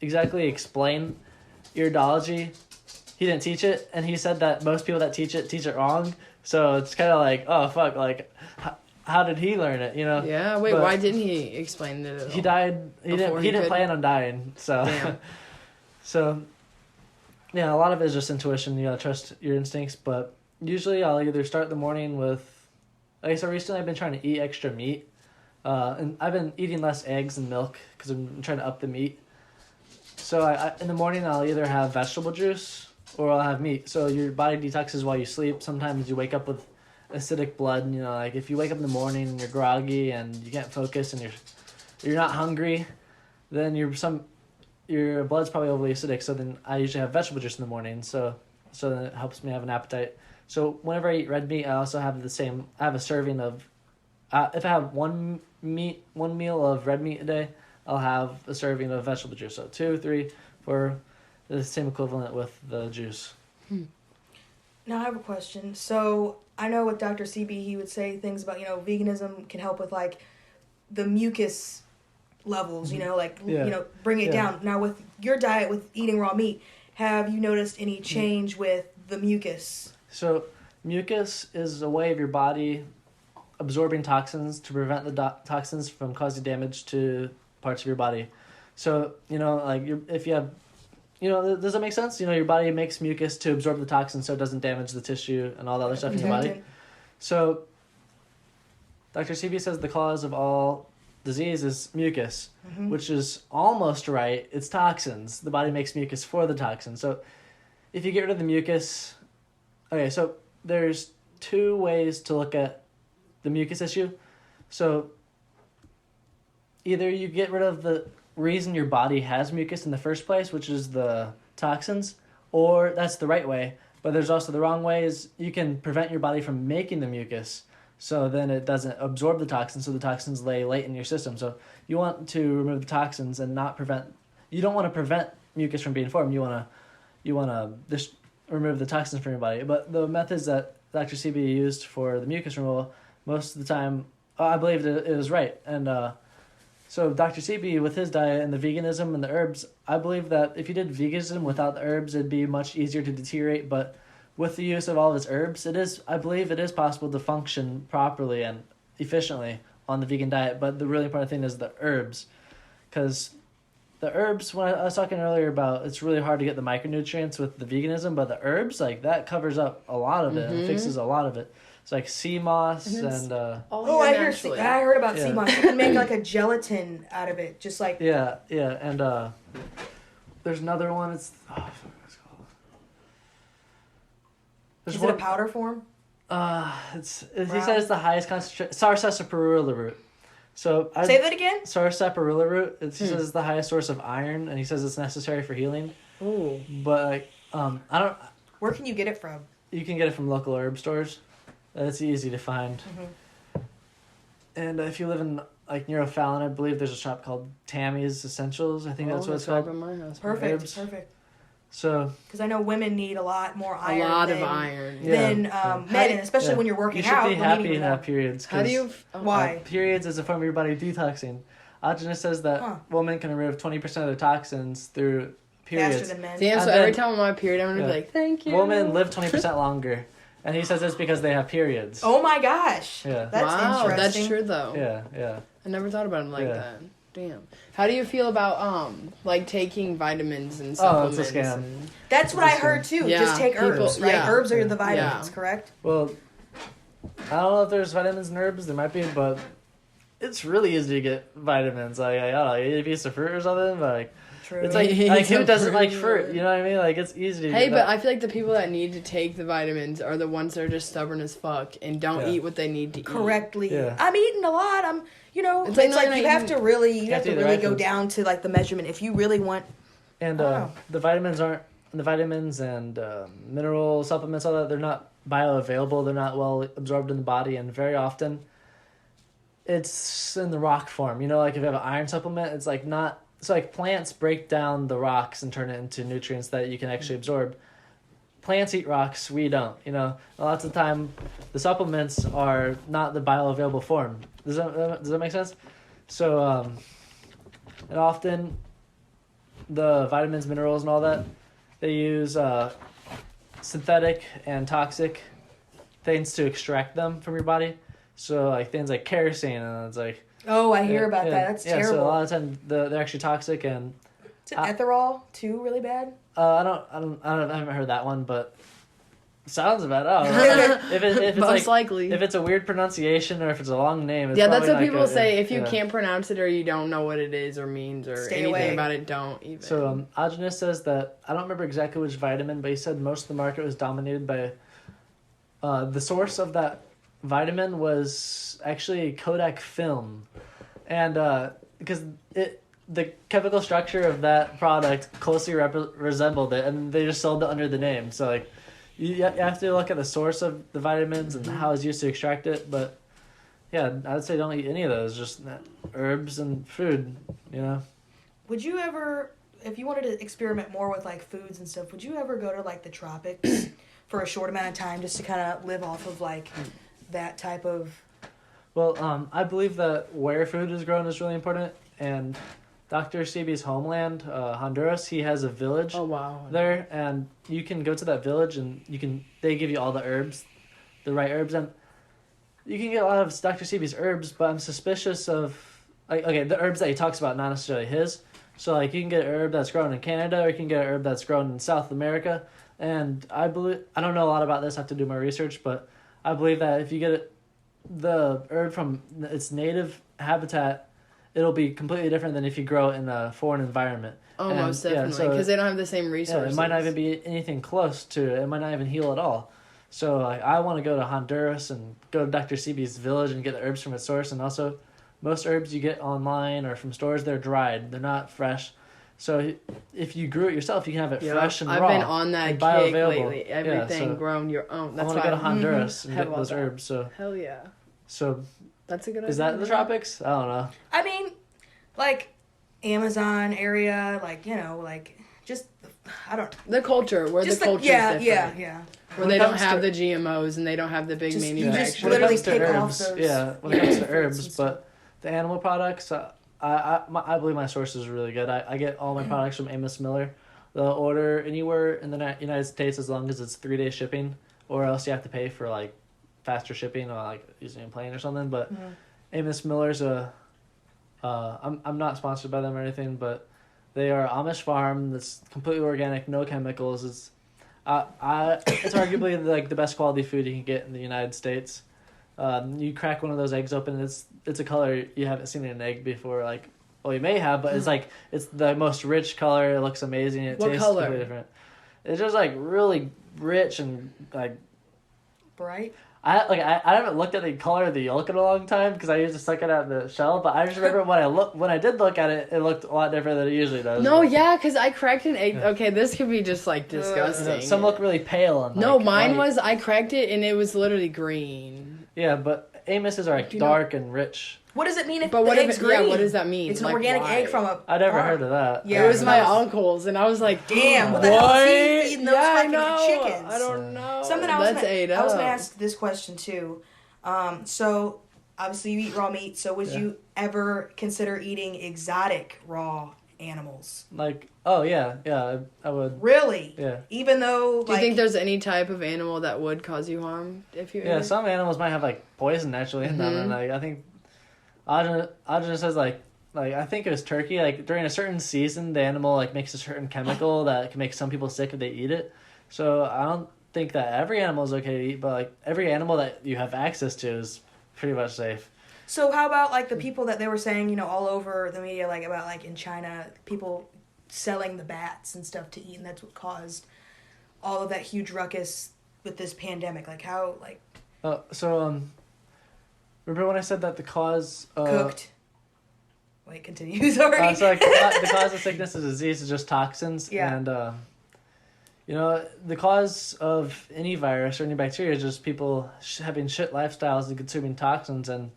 exactly explain iridology. He didn't teach it, and he said that most people that teach it wrong. So it's kind of like, oh, fuck, like, how did he learn it, you know? Yeah, wait, But why didn't he explain it at all? he died, he didn't plan on dying, so. Damn. So, yeah, a lot of it is just intuition. You gotta trust your instincts, but usually I'll either start the morning with, like, so recently I've been trying to eat extra meat, and I've been eating less eggs and milk because I'm trying to up the meat. So I in the morning I'll either have vegetable juice or I'll have meat. So your body detoxes while you sleep. Sometimes you wake up with acidic blood, you know, like if you wake up in the morning and you're groggy and you can't focus and you're not hungry, then your blood's probably overly acidic. So then I usually have vegetable juice in the morning, so then it helps me have an appetite. So whenever I eat red meat, I also have I have a serving of, if I have one meal of red meat a day, I'll have a serving of vegetable juice. So 2, 3, 4, the same equivalent with the juice. Now I have a question. So I know with Dr. CB, he would say things about, veganism can help with like the mucus levels, bring it down. Now with your diet, with eating raw meat, have you noticed any change with the mucus? So mucus is a way of your body absorbing toxins to prevent the toxins from causing damage to parts of your body. So, if you have, does that make sense? Your body makes mucus to absorb the toxins so it doesn't damage the tissue and all the other stuff in your body. So Dr. CB says the cause of all disease is mucus, which is almost right. It's toxins. The body makes mucus for the toxins. So if you get rid of the mucus, okay, so there's 2 ways to look at the mucus issue. So either you get rid of the reason your body has mucus in the first place, which is the toxins, or that's the right way. But there's also the wrong way, is you can prevent your body from making the mucus, so then it doesn't absorb the toxins, so the toxins lay late in your system. So you want to remove the toxins and not prevent. You don't want to prevent mucus from being formed. You want to just remove the toxins from your body. But the methods that Dr. CB used for the mucus removal, most of the time, I believe it was right. And so Dr. CB, with his diet and the veganism and the herbs, I believe that if you did veganism without the herbs, it'd be much easier to deteriorate. But with the use of all of his herbs, I believe it is possible to function properly and efficiently on the vegan diet. But the really important thing is the herbs. Because the herbs, when I was talking earlier about, it's really hard to get the micronutrients with the veganism, but the herbs, like, that covers up a lot of it and fixes a lot of it. It's like sea moss and I heard about sea moss. You can make like a gelatin out of it, just like and there's another one. It's what's it called? Is it a powder form? He said it's the highest concentration. Sarsaparilla root. So say that again. Sarsaparilla root. He says it's the highest source of iron, and he says it's necessary for healing. Ooh. But I don't. Where can you get it from? You can get it from local herb stores. It's easy to find. And if you live in near O'Fallon, I believe there's a shop called Tammy's Essentials. I think that's what it's called. My house. Perfect. So, Because I know women need a lot more iron. A lot than, of iron. Than men, and especially when you're working you should out. be women happy need to more. have periods. How do you... Why? Periods is a form of your body detoxing. Audrina says that women can remove 20% of their toxins through periods. Faster than men. Damn, so And every then- time I'm on my period, I'm going to be like, thank you. Women live 20% longer. And he says it's because they have periods. Oh my gosh. Yeah. That's wow, interesting. that's true though. Yeah. I never thought about it like Yeah. that. Damn. How do you feel about like taking vitamins and Oh, it's supplements? a scam. and- That's what I heard too. Yeah, Just take herbs, people- right? yeah. Herbs are the vitamins, Yeah. correct? Well, I don't know if there's vitamins in herbs. There might be, but it's really easy to get vitamins. Like, I don't know, eat a piece of fruit or something, but like, True. it's like Eat who some doesn't like fruit. fruit? You know what I mean? Like, it's easy to Hey, get but that. I feel like the people that need to take the vitamins are the ones that are just stubborn as fuck and don't Yeah. eat what they need to eat. correctly. Yeah. I'm eating a lot. I'm, It's it's like like not you have even- to really, you have to to eat the really right go foods. down to like the measurement. If you really want, And Oh. the vitamins and mineral supplements, all that, they're not bioavailable. They're not well absorbed in the body, and very often it's in the rock form. You know, like if you have an iron supplement, it's like not. So like plants break down the rocks and turn it into nutrients that you can actually absorb. Plants eat rocks, we don't. You know, lots of the time the supplements are not the bioavailable form. Does that make sense? So and often the vitamins, minerals, and all that, they use synthetic and toxic things to extract them from your body. So like things like kerosene, and it's like oh, I hear about that. That's yeah. terrible. So a lot of times they're actually toxic, and Is it ethanol too really bad? I haven't heard that one, but sounds bad. Oh, if it's Most like likely. if it's a weird pronunciation or if it's a long name, it's Yeah, that's probably what like people say. If you yeah. can't pronounce it or you don't know what it is or means or Stay anything away. about it, don't even. So Adonis says that, I don't remember exactly which vitamin, but he said most of the market was dominated by the source of that vitamin was actually Kodak film, and because the chemical structure of that product closely resembled it, and they just sold it under the name. So like you have to look at the source of the vitamins and how it's used to extract it. But yeah, I'd say don't eat any of those. Just herbs and food. You know. Would you ever, if you wanted to experiment more with like foods and stuff, would you ever go to like the tropics for a short amount of time just to kind of live off of like that type of? Well, I believe that where food is grown is really important, and Dr. Sebi's homeland, Honduras, he has a village oh, wow. there, and you can go to that village and they give you all the herbs, the right herbs, and you can get a lot of Dr. Sebi's herbs, but I'm suspicious of, like, okay, the herbs that he talks about, not necessarily his. So like you can get an herb that's grown in Canada, or you can get an herb that's grown in South America, and I don't know a lot about this, I have to do more research, but I believe that if you get the herb from its native habitat, it'll be completely different than if you grow it in a foreign environment. Oh, And, most yeah, definitely. so- Because they don't have the same yeah, resources. it might not even be anything close to it. It might not even heal at all. So like, I want to go to Honduras and go to Dr. Sebi's village and get the herbs from its source. And also, most herbs you get online or from stores, they're dried. They're not fresh. So if you grew it yourself, you can have it Yeah, fresh and I've raw. been on that and kick bioavailable. lately. Yeah, Everything so grown your own. I That's want why to go to Honduras and have get all those that. herbs. So Hell yeah. That's a good idea. is that in the tropics? I don't know. I mean, like Amazon area, like like just I don't know. The culture, where Just the like, culture yeah, is yeah, different. yeah. Where When they it don't comes have to- the GMOs and they don't have the big Just- you manufacturers. just When it literally comes to take off herbs, those- yeah, when it comes to fruits and herbs, stuff. but the animal products, I believe my source is really good. I get all my products from Amos Miller. They'll order anywhere in the United States as long as it's 3-day shipping, or else you have to pay for like faster shipping or like using a plane or something. But Amos Miller's I'm not sponsored by them or anything, but they are Amish farm that's completely organic, no chemicals. It's arguably like the best quality food you can get in the United States. You crack one of those eggs open, it's a color you haven't seen in an egg before. Like, well, you may have, but it's the most rich color. It looks amazing. It What tastes color? completely different. It's just like really rich and like Bright. I haven't looked at the color of the yolk in a long time because I used to suck it out of the shell. But I just remember when I did look at it, it looked a lot different than it usually does. No, yeah, because I cracked an egg. Okay, this could be just like You know, disgusting. some look really pale and No, like, mine white. was, I cracked it and it was literally green. Yeah, but Amos's are like dark and rich. What does it mean if But the what egg's if green? what does that mean? It's an Like, organic why? egg from a I never farm. heard of that. Yeah. It was my that was- uncle's, and I was like, Damn, what the hell is he feeding those I fucking know. chickens? I don't know. Something I was That's ate I was gonna up. ask this question too. So obviously you eat raw meat. So would you ever consider eating exotic raw animals? Like, oh yeah, I would. Really? Yeah. Even though, Do you think there's any type of animal that would cause you harm if you ate Yeah, it? some animals might have like poison naturally in them, and like I think, Audrey says like I think it was turkey. Like during a certain season, the animal like makes a certain chemical that can make some people sick if they eat it. So I don't think that every animal is okay to eat, but like every animal that you have access to is pretty much safe. So how about like the people that they were saying, you know, all over the media, like about like in China, people selling the bats and stuff to eat, and that's what caused all of that huge ruckus with this pandemic. Like how, like Remember when I said that the cause cooked. Wait, continue. Sorry. so like the cause of sickness and disease is just toxins, Yeah. and you know the cause of any virus or any bacteria is just people having shit lifestyles and consuming toxins, and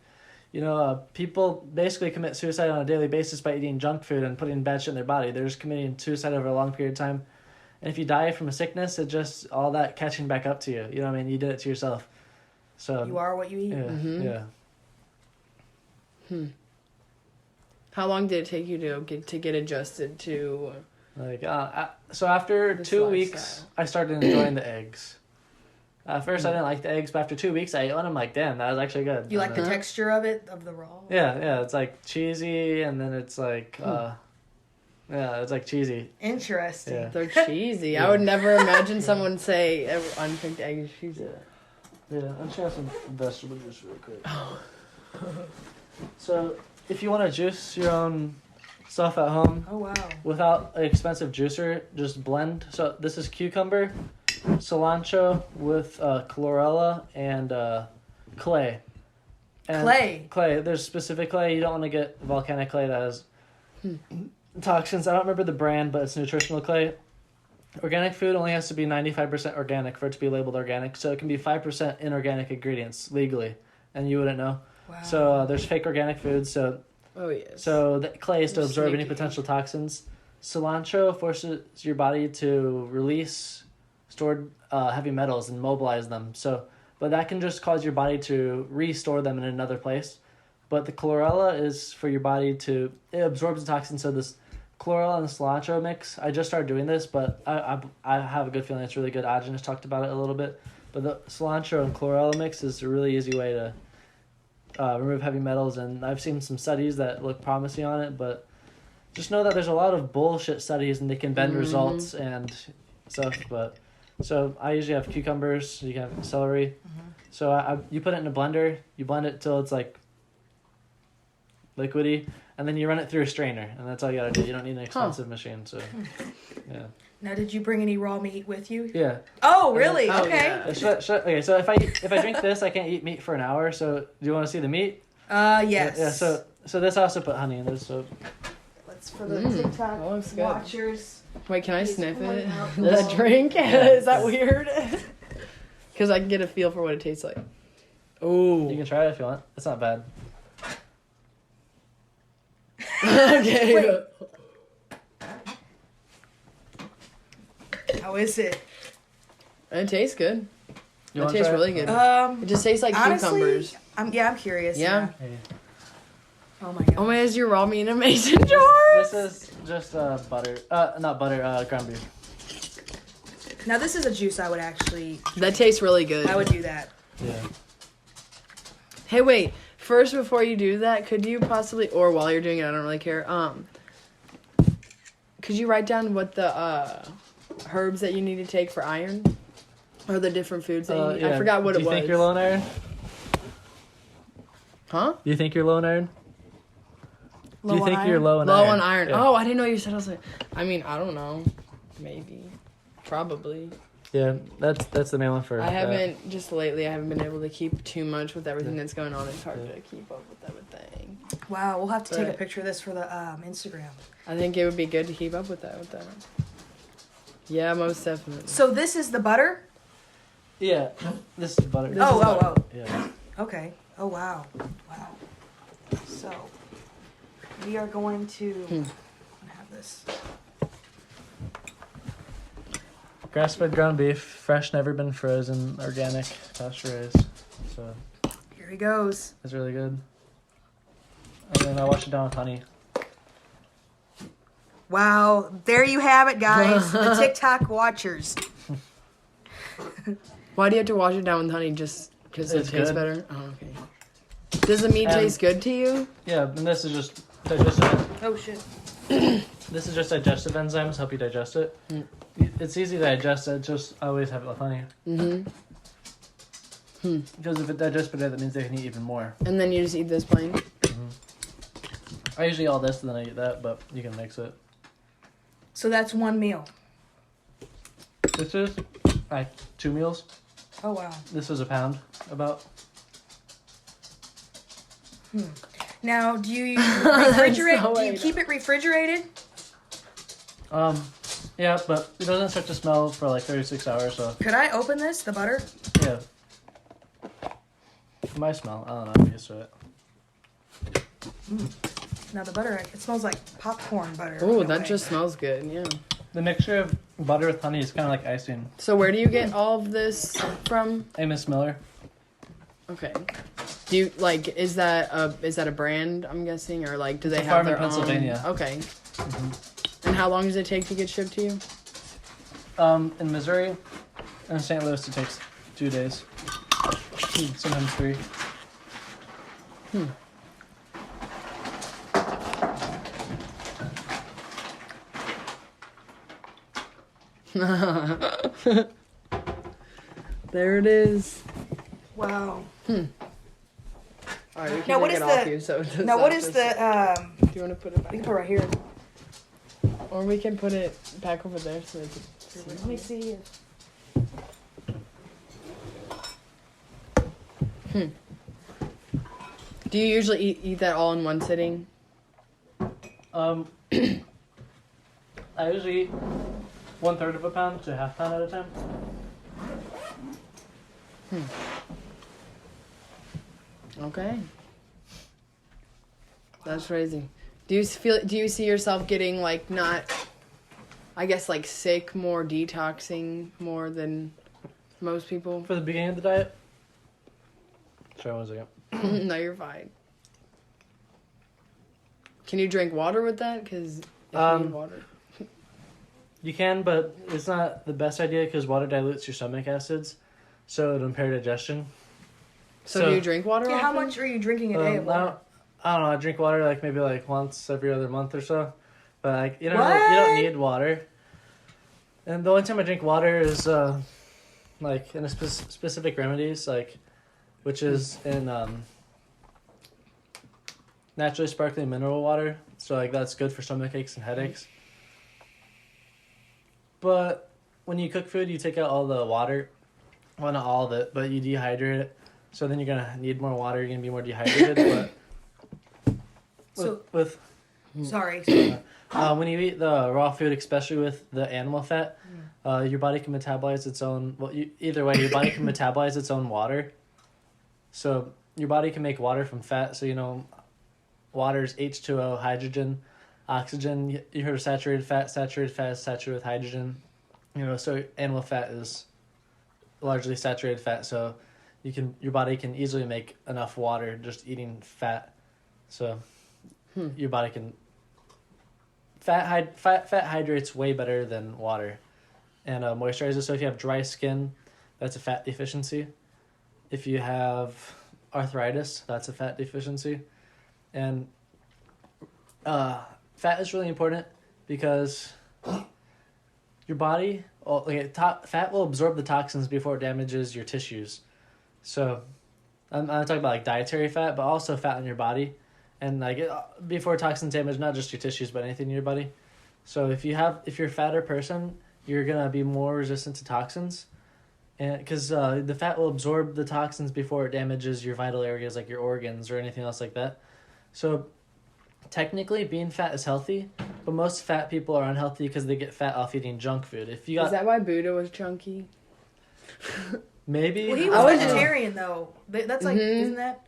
you know people basically commit suicide on a daily basis by eating junk food and putting bad shit in their body. They're just committing suicide over a long period of time, and if you die from a sickness, it just all that catching back up to you. You know what I mean? You did it to yourself. So You are what you eat. yeah. How long did it take you to get adjusted to? Like so after This 2 lifestyle. weeks, I started enjoying the eggs. At first, I didn't like the eggs, but after 2 weeks, I ate one. I'm like, damn, that was actually good. You like And the then- texture of it, of the raw? Yeah, it's like cheesy, and then it's like, yeah, it's like cheesy. Interesting. Yeah. They're cheesy. I would never imagine someone say uncooked egg is cheesy. Yeah, I'm just gonna have some vegetable juice real quick. So, if you want to juice your own stuff at home Oh wow. without an expensive juicer, just blend. So this is cucumber, cilantro with chlorella and clay. And Clay. Clay. There's specific clay. You don't want to get volcanic clay that has toxins. I don't remember the brand, but it's nutritional clay. Organic food only has to be 95% organic for it to be labeled organic. So it can be 5% inorganic ingredients legally, and you wouldn't know. Wow. So there's fake organic foods. So Yes. so the clay is to They're absorb any sneaky. potential toxins. Cilantro forces your body to release stored heavy metals and mobilize them. So, but that can just cause your body to restore them in another place. But the chlorella is for your body to, it absorbs the toxins. So this chlorella and cilantro mix, I just started doing this, but I have a good feeling it's really good. Ajin just talked about it a little bit. But the cilantro and chlorella mix is a really easy way to remove heavy metals, and I've seen some studies that look promising on it, but just know that there's a lot of bullshit studies and they can bend results and stuff. But so I usually have cucumbers, you can have celery. So you put it in a blender, you blend it till it's like liquidy, and then you run it through a strainer, and that's all you gotta do. You don't need an expensive machine. So yeah. Now, did you bring any raw meat with you? Yeah. Oh, really? Oh, Okay. yeah. Okay, so if I drink this, I can't eat meat for an hour. So do you want to see the meat? Yes. Yeah. So this I also put honey in this. So Let's for the TikTok that looks good. watchers. Wait, can I He's sniff pulling it? out The the- drink? Is that weird? Because I can get a feel for what it tastes like. Oh. you can try it if you want. It's not bad. Okay. Wait. How is it? It tastes good. You It wanna tastes try really good. It just tastes like honestly, cucumbers. I'm curious. Yeah. Hey. Oh my god. Oh my, is your raw meat in a mason jar? This is just butter. Not butter. Ground beef. Now this is a juice I would actually. That tastes really good. I would do that. Yeah. Hey, wait. First, before you do that, could you possibly, or while you're doing it, I don't really care. Could you write down what the herbs that you need to take for iron, or the different foods that you need? I forgot what Do it you was. think you're low in iron? Huh? Do you think you're low in iron? Low Do you on think iron? you're low in Low iron? on iron. Yeah. Oh, I didn't know you said I was like. I mean, I don't know. Maybe. Probably. Yeah, that's the main one for. I haven't, just lately, I haven't been able to keep too much with everything that's going on. It's hard to keep up with everything. Wow, we'll have to take a But- picture of this for the Instagram. I think it would be good to keep up with that. Yeah, most definitely. So this is the butter? Yeah, this is butter. Oh. Yeah. Okay. Oh, wow. Wow. So, we are going to have this. Grass-fed ground beef, fresh, never been frozen, organic, pasture-raised. So Here he goes. it's really good. And then I wash it down with honey. Wow. There you have it, guys. The TikTok watchers. Why do you have to wash it down with honey? Just because it It's tastes good. better? Oh, okay. Does the meat taste good to you? Yeah, and this is just digestive. Oh, shit. This is just digestive enzymes help you digest it. It's easy to digest it. Just always have it with honey. Because if it digests better, that means they can eat even more. And then you just eat this plain? I usually eat all this and then I eat that, but you can mix it. So that's one meal. This is like 2 meals. Oh, wow. This is a pound about. Now, do you refrigerate? So Do you weird. keep it refrigerated? Yeah, but it doesn't start to smell for like 36 hours, so Could I open this, the butter? yeah. It might smell. I don't know. I'm used to it. Now the butter, it smells like popcorn butter. Oh, in a that way. just smells good, yeah. The mixture of butter with honey is kind of like icing. So where do you get all of this from? Amos Miller. Okay. Do you, like, is that a brand, I'm guessing? Or, like, do they It's a have farm in their Pennsylvania. own? Okay. And how long does it take to get shipped to you? In Missouri and St. Louis, it takes 2 days. Sometimes 3. There it is. Wow. All right, we can Now, what take is it off the- you, so it does Now, what not is just- the, Do you want to put it we back? can put it right here. Or we can put it back over there so they can... Let me see. Do you usually eat that all in one sitting? I usually eat 1/3 of a pound to half pound at a time. Okay. That's crazy. Do you see yourself getting like not, I guess, like sick more, detoxing more than most people? For the beginning of the diet. Sorry, 1 second. No, you're fine. Can you drink water with that? Because you need water. You can, but it's not the best idea because water dilutes your stomach acids, so it'll impair digestion. So do you drink water? Yeah, how often? much are you drinking a day of water? I don't know. I drink water like maybe like once every other month or so, but like you don't What? need water. And the only time I drink water is like in a specific remedies, like which is in naturally sparkling mineral water. So like that's good for stomach aches and headaches. But when you cook food, you take out all the water. Well, not all of it, but you dehydrate it. So then you're gonna need more water. You're gonna be more dehydrated. But Sorry. when you eat the raw food, especially with the animal fat, your body can metabolize its own. Well, either way, your body can metabolize its own water. So your body can make water from fat. So water is H2O, hydrogen, oxygen. You heard of saturated fat. Saturated fat is saturated with hydrogen. So animal fat is largely saturated fat. So your body can easily make enough water just eating fat. So your body can fat hydrates way better than water, and moisturizes. So if you have dry skin, that's a fat deficiency. If you have arthritis, that's a fat deficiency, and fat is really important because your body, fat will absorb the toxins before it damages your tissues. So I'm talking about like dietary fat, but also fat in your body. And before toxins damage not just your tissues but anything in your body. So if you're a fatter person, you're gonna be more resistant to toxins, and because the fat will absorb the toxins before it damages your vital areas like your organs or anything else like that. So technically, being fat is healthy, but most fat people are unhealthy because they get fat off eating junk food. Is that why Buddha was chunky? Maybe Well, he I was was vegetarian though. That's like, isn't that?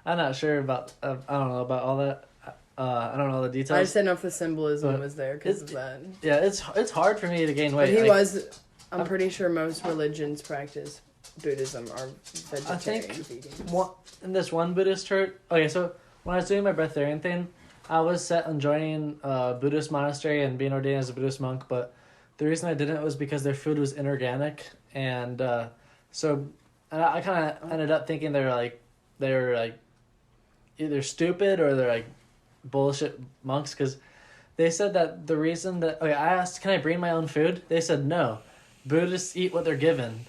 I'm not sure about. I don't know about all that. I don't know the details. I just didn't know if the symbolism But was there because of that. Yeah, it's hard for me to gain weight. But he Like, was. I'm pretty sure most religions practice Buddhism are vegetarian vegan. In this one Buddhist church. Okay, so when I was doing my breatharian thing, I was set on joining a Buddhist monastery and being ordained as a Buddhist monk. But the reason I didn't was because their food was inorganic, and so I kind of ended up thinking they were like either stupid or they're like bullshit monks, because they said that the reason that I asked, can I bring my own food? They said no, Buddhists eat what they're given.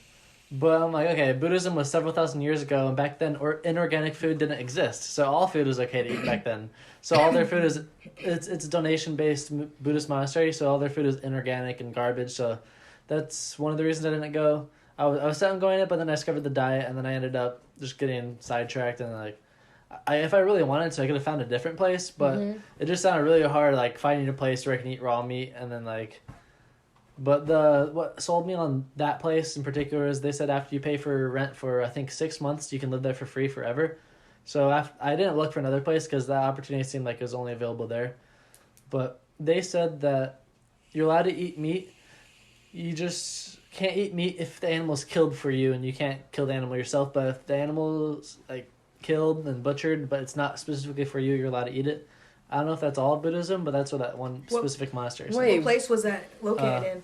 But I'm like, okay, Buddhism was several thousand years ago, and back then inorganic food didn't exist, so all food was okay to eat back then. So all their food is it's a donation based Buddhist monastery, so all their food is inorganic and garbage. So that's one of the reasons I didn't go. I was set on going it, but then I discovered the diet, and then I ended up just getting sidetracked, and like if I really wanted to, I could have found a different place, but it just sounded really hard, like finding a place where I can eat raw meat, and then like. But what sold me on that place in particular is they said after you pay for rent for I think 6 months, you can live there for free forever. So I didn't look for another place because that opportunity seemed like it was only available there. But they said that you're allowed to eat meat. You just can't eat meat if the animal's killed for you, and you can't kill the animal yourself. But if the animal's like killed and butchered, but it's not specifically for you, you're allowed to eat it. I don't know if that's all of Buddhism, but that's what that one specific monastery is. What place was that located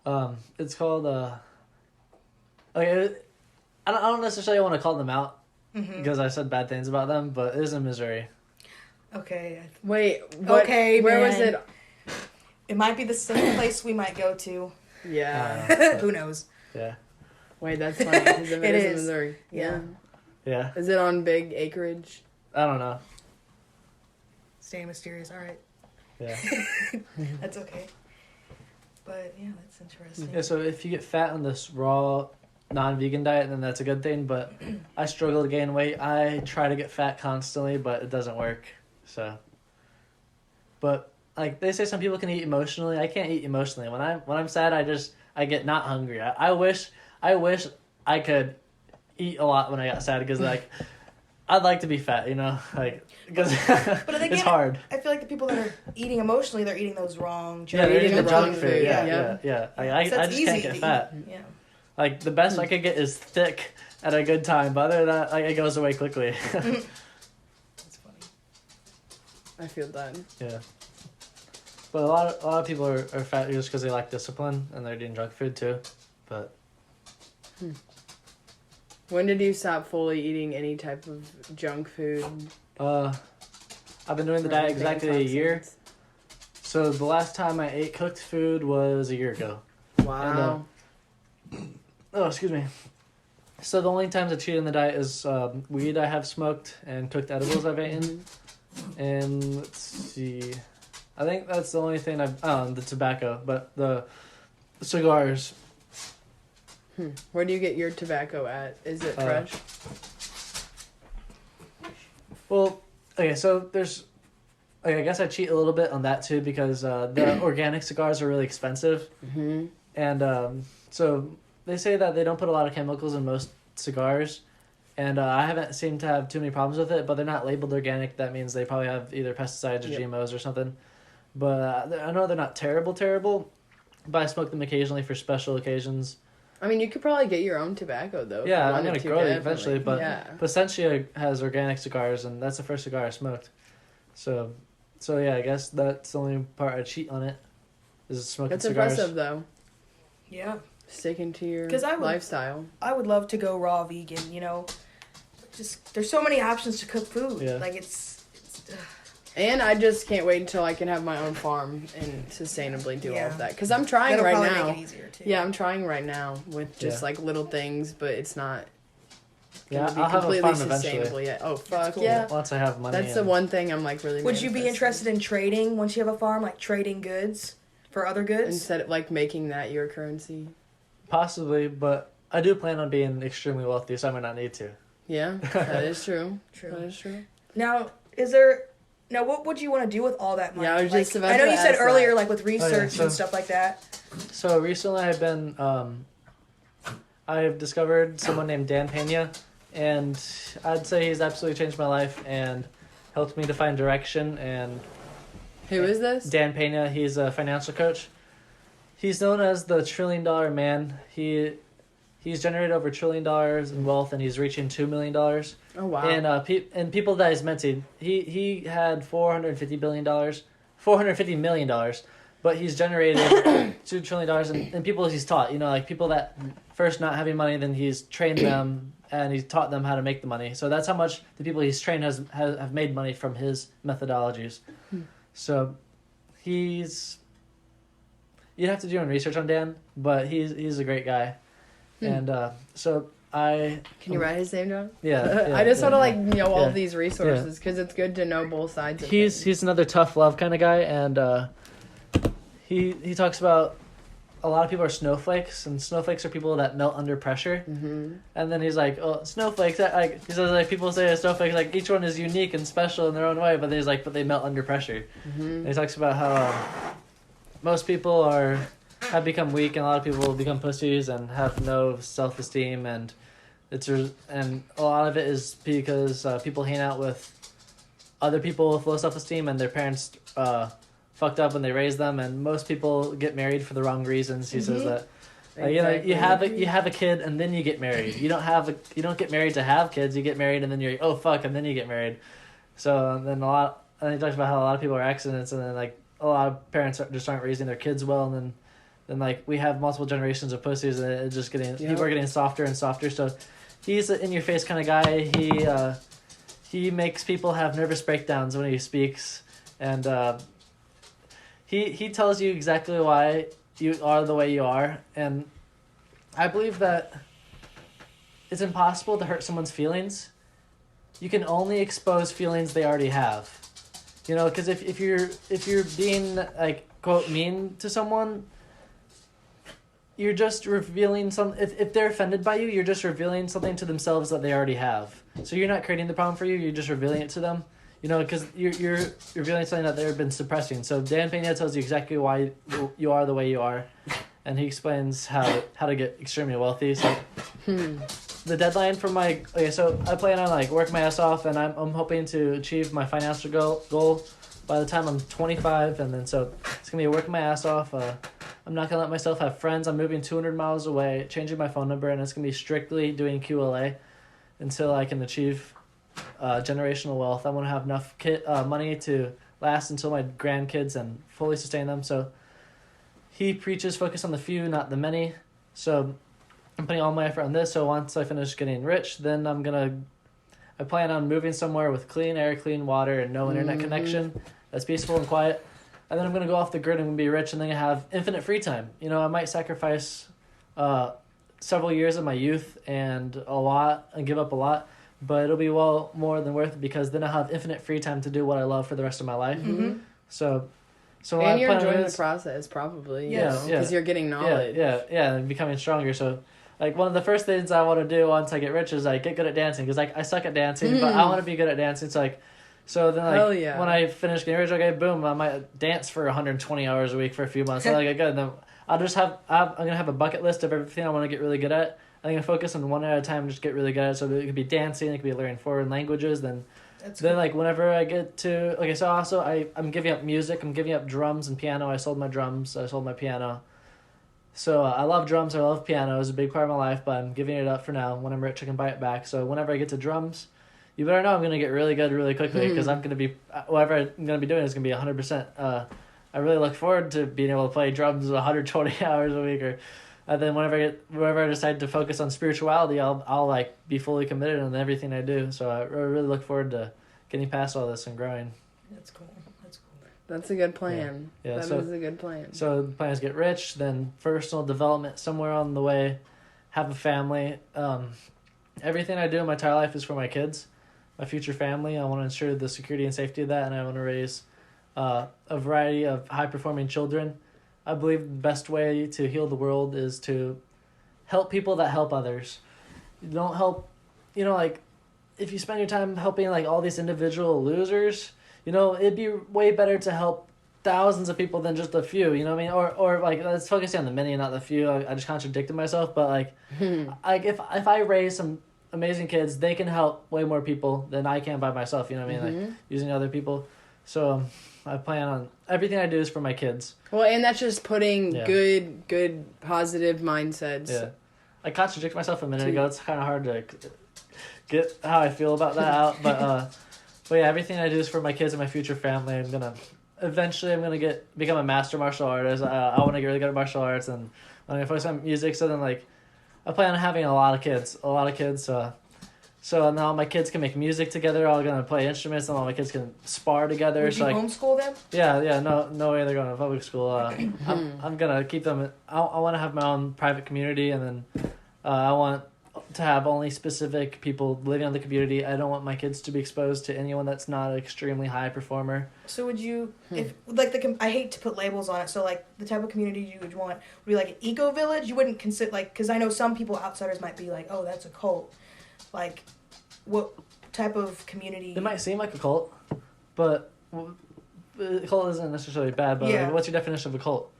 in? It's called okay. I don't necessarily want to call them out because I said bad things about them, but it is in Missouri. Okay. Wait. What, okay. Where man. was it? It might be the same place we might go to. Yeah. Who knows? Yeah. Wait, that's funny. It is in Missouri. Yeah. Yeah. Is it on big acreage? I don't know. Staying mysterious. All right. Yeah. That's okay. But yeah, that's interesting. Yeah. So if you get fat on this raw, non-vegan diet, then that's a good thing. But I struggle to gain weight. I try to get fat constantly, but it doesn't work. So. But like they say, some people can eat emotionally. I can't eat emotionally. When I'm sad, I get not hungry. I wish I could eat a lot when I got sad, because like I'd like to be fat, you know, like because it's hard. I feel like the people that are eating emotionally, they're eating those wrong. Yeah, they're eating the junk food. food. Yeah. I just can't get fat. Yeah. Like the best I could get is thick at a good time, but other than that, like, it goes away quickly. That's funny. I feel that. Yeah. But a lot of people are fat just because they lack discipline, and they're eating junk food too. But when did you stop fully eating any type of junk food? I've been doing the diet exactly a year. So the last time I ate cooked food was a year ago. Wow. And, excuse me. So the only times I cheat on the diet is weed I have smoked and cooked edibles I've eaten. And let's see. I think that's the only thing the tobacco, but the cigars. Where do you get your tobacco at? Is it fresh? Well, okay, so there's... Okay, I guess I cheat a little bit on that too, because the organic cigars are really expensive. Mm-hmm. And so they say that they don't put a lot of chemicals in most cigars. And I haven't seemed to have too many problems with it, but they're not labeled organic. That means they probably have either pesticides or GMOs or something. But I know they're not terrible, but I smoke them occasionally for special occasions. I mean, you could probably get your own tobacco, though. Yeah, I'm going to grow it eventually, but yeah. Essentia has organic cigars, and that's the first cigar I smoked. So yeah, I guess that's the only part I cheat on it, is smoking That's cigars. impressive, though. Yeah. Sticking to your 'Cause lifestyle. I would love to go raw vegan, you know. Just there's so many options to cook food. Yeah. Like it's And I just can't wait until I can have my own farm and sustainably do all of that. Because I'm trying that'll right probably now. make it easier too. Yeah, I'm trying right now with just Yeah. like little things, but it's not Yeah, gonna be I'll have a completely farm sustainable eventually. yet. Oh fuck cool. yeah! Once I have money. That's the one thing I'm like really. Would you be manifesting. interested in trading once you have a farm, like trading goods for other goods? Instead of like making that your currency? Possibly, but I do plan on being extremely wealthy, so I might not need to. Yeah, that is true. True. That is true. Now, what would you want to do with all that money? Yeah, I was just about I know to you said ask earlier, that. like with research so- and stuff like that. So recently I've been, I have discovered someone named Dan Pena, and I'd say he's absolutely changed my life and helped me to find direction. And Who is this? Dan Pena, he's a financial coach. He's known as the $1 trillion man. He's generated over $1 trillion in wealth, and he's reaching $2 million. Oh wow! And people that he's mentored, he had $450 million, but he's generated $2 trillion. And people he's taught, like people that first not having money, then he's trained them and he's taught them how to make the money. So that's how much the people he's trained have made money from his methodologies. So you'd have to do your own research on Dan, but he's a great guy. And so Can you write his name down? Yeah. I just want to all of these resources because it's good to know both sides of things. He's another tough love kind of guy, and he talks about a lot of people are snowflakes, and snowflakes are people that melt under pressure. Mm-hmm. And then he's like, oh, snowflakes. He says people say snowflakes each one is unique and special in their own way, but but they melt under pressure. Mm-hmm. And he talks about how most people have become weak, and a lot of people become pussies and have no self-esteem, and a lot of it is because people hang out with other people with low self-esteem, and their parents fucked up when they raised them, and most people get married for the wrong reasons. He says that exactly. you have a kid and then you get married. You don't get married to have kids. You get married and then you're and then you get married. So then he talks about how a lot of people are accidents, and then a lot of parents aren't raising their kids well, and then we have multiple generations of pussies, and it's just people are getting softer and softer. So he's an in your face kind of guy. He makes people have nervous breakdowns when he speaks, and he tells you exactly why you are the way you are. And I believe that it's impossible to hurt someone's feelings. You can only expose feelings they already have. Because if you're being quote mean to someone, you're just revealing if they're offended by you, you're just revealing something to themselves that they already have. So you're not creating the problem for you, you're just revealing it to them. Because you're revealing something that they've been suppressing. So Dan Pena tells you exactly why you are the way you are, and he explains how to get extremely wealthy. So the deadline for so I plan on working my ass off, and I'm hoping to achieve my financial goal by the time I'm 25, and then so it's gonna be working my ass off. I'm not gonna let myself have friends. I'm moving 200 miles away, changing my phone number, and it's gonna be strictly doing QLA until I can achieve generational wealth. I want to have enough money to last until my grandkids and fully sustain them. So he preaches focus on the few, not the many. So I'm putting all my effort on this. So once I finish getting rich, then I plan on moving somewhere with clean air, clean water, and no internet connection that's peaceful and quiet. And then I'm going to go off the grid and be rich, and then I have infinite free time. I might sacrifice several years of my youth and give up a lot. But it'll be well more than worth it, because then I'll have infinite free time to do what I love for the rest of my life. Mm-hmm. So and you're enjoying the process, probably. Because you're getting knowledge. Yeah, and becoming stronger. So, one of the first things I want to do once I get rich is get good at dancing, because I suck at dancing, but I want to be good at dancing. So then when I finish getting rich, boom, I might dance for 120 hours a week for a few months. So good. Then I'm gonna have a bucket list of everything I want to get really good at. I'm going to focus on one at a time and just get really good at it. So it could be dancing, it could be learning foreign languages. Then whenever I get to... so also I'm giving up music. I'm giving up drums and piano. I sold my drums. I sold my piano. So I love drums. I love piano. It's a big part of my life, but I'm giving it up for now. When I'm rich, I can buy it back. So whenever I get to drums, you better know I'm going to get really good really quickly, because I'm going to be... whatever I'm going to be doing is going to be 100%. I really look forward to being able to play drums 120 hours a week, and then whenever I decide to focus on spirituality, I'll be fully committed on everything I do. So I really look forward to getting past all this and growing. That's cool. That's a good plan. Yeah. That is a good plan. So the plan is get rich, then personal development somewhere on the way, have a family. Everything I do in my entire life is for my kids, my future family. I want to ensure the security and safety of that, and I want to raise a variety of high-performing children. I believe the best way to heal the world is to help people that help others. You don't help, if you spend your time helping all these individual losers, it'd be way better to help thousands of people than just a few, you know what I mean? Or let's focus on the many and not the few. I just contradicted myself, but if I raise some amazing kids. They can help way more people than I can by myself. You know what I mean? Like using other people. So I plan on everything I do is for my kids. Well, and that's just putting Yeah. good, positive mindsets. Yeah. I contradicted myself a minute ago. It's kind of hard to get how I feel about that out. But yeah, everything I do is for my kids and my future family. Eventually I'm gonna become a master martial artist. I want to get really good at martial arts, and I'm gonna focus on music. So then like, I plan on having a lot of kids. So now my kids can make music together. All gonna play instruments, and all my kids can spar together. Would you So like, homeschool them? yeah, no way they're going to public school. I'm gonna keep them. I want to have my own private community, and then I want to have only specific people living in the community. I don't want my kids to be exposed to anyone that's not an extremely high performer. So would you, if like I hate to put labels on it. So like the type of community you would want would be like an eco village. You wouldn't consider like, because I know some people outsiders might be like, oh, that's a cult. Like, what type of community? It might seem like a cult, but a cult isn't necessarily bad. But Yeah. like, what's your definition of a cult?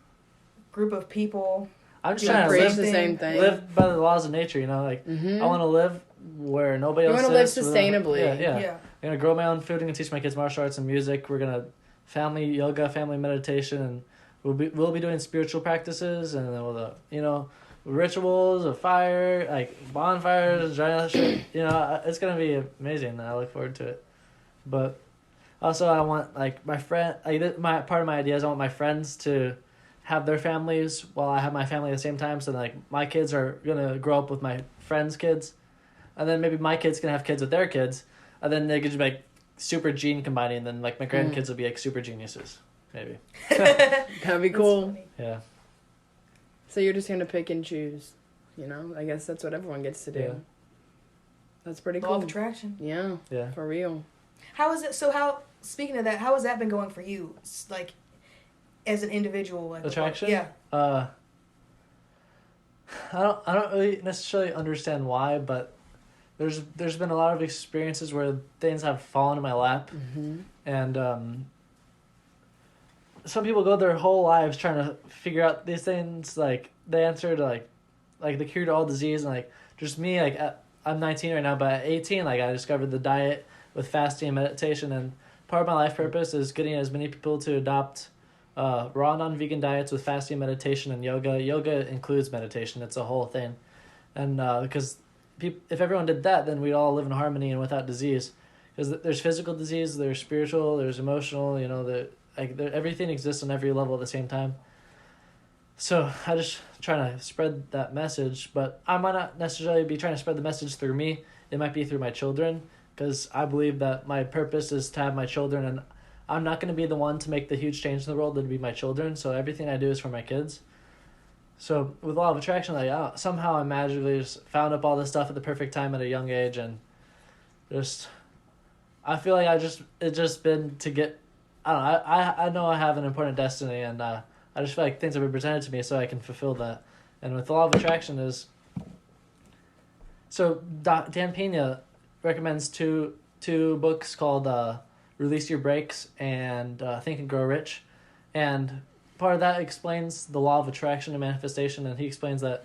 Group of people. I'm just You trying to Embrace live the same thing. live by the laws of nature. You know, like I want to live where nobody You else. wanna live is, sustainably. Yeah. Yeah. I'm gonna grow my own food. I'm gonna teach my kids martial arts and music. We're gonna family yoga, family meditation, and we'll be doing spiritual practices, and then rituals of fire, like bonfires, dry out shit. You know, it's gonna be amazing. I look forward to it. But also, I want like my friend. My part of my idea is I want my friends to have their families while I have my family at the same time. So like my kids are gonna grow up with my friends' kids, and then maybe my kids can have kids with their kids, and then they could just be like super gene combining, and then like my grandkids will be like super geniuses, maybe. That'd be cool. Funny. Yeah. So you're just gonna pick and choose, you know? I guess that's what everyone gets to do. Yeah. That's pretty Law cool. of attraction. Yeah, Yeah. for real. How is it? So speaking of that, how has that been going for you? Like, as an individual, like Attraction? Yeah. I don't really necessarily understand why, but there's been a lot of experiences where things have fallen in my lap, and some people go their whole lives trying to figure out these things, like the answer to like the cure to all disease, and like just me, like I'm 19 right now, but at 18, like I discovered the diet with fasting and meditation, and part of my life purpose is getting as many people to adopt raw non-vegan diets with fasting, meditation, and yoga. Yoga includes meditation. It's a whole thing. And because if everyone did that, then we'd all live in harmony and without disease. Because there's physical disease, there's spiritual, there's emotional, you know, everything exists on every level at the same time. So I just trying to spread that message, but I might not necessarily be trying to spread the message through me. It might be through my children, because I believe that my purpose is to have my children, and I'm not going to be the one to make the huge change in the world. It'll be my children. So everything I do is for my kids. So with Law of Attraction, like somehow I magically just found up all this stuff at the perfect time at a young age, and just I feel like it's just been to get. I don't know. I know I have an important destiny, and I just feel like things have been presented to me so I can fulfill that. And with the Law of Attraction is. So Dan Pena recommends two books called Release Your Brakes and Think and Grow Rich, and part of that explains the law of attraction and manifestation, and he explains that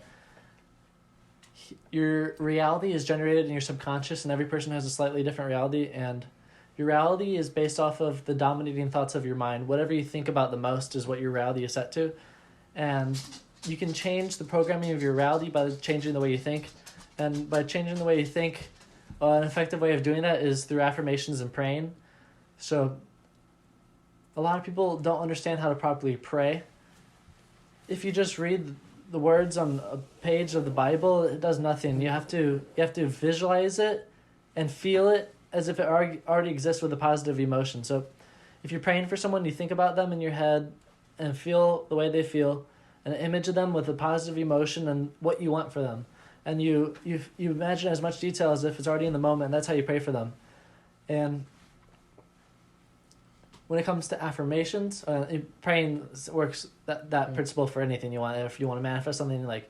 your reality is generated in your subconscious, and every person has a slightly different reality, and your reality is based off of the dominating thoughts of your mind. Whatever you think about the most is what your reality is set to, and you can change the programming of your reality by changing the way you think, and by changing the way you think, an effective way of doing that is through affirmations and praying. So a lot of people don't understand how to properly pray. If you just read the words on a page of the Bible, it does nothing. You have to visualize it and feel it as if it already exists with a positive emotion. So if you're praying for someone, you think about them in your head and feel the way they feel, an image of them with a positive emotion and what you want for them. And you imagine as much detail as if it's already in the moment, and that's how you pray for them. And when it comes to affirmations, praying works that principle for anything you want. If you want to manifest something, like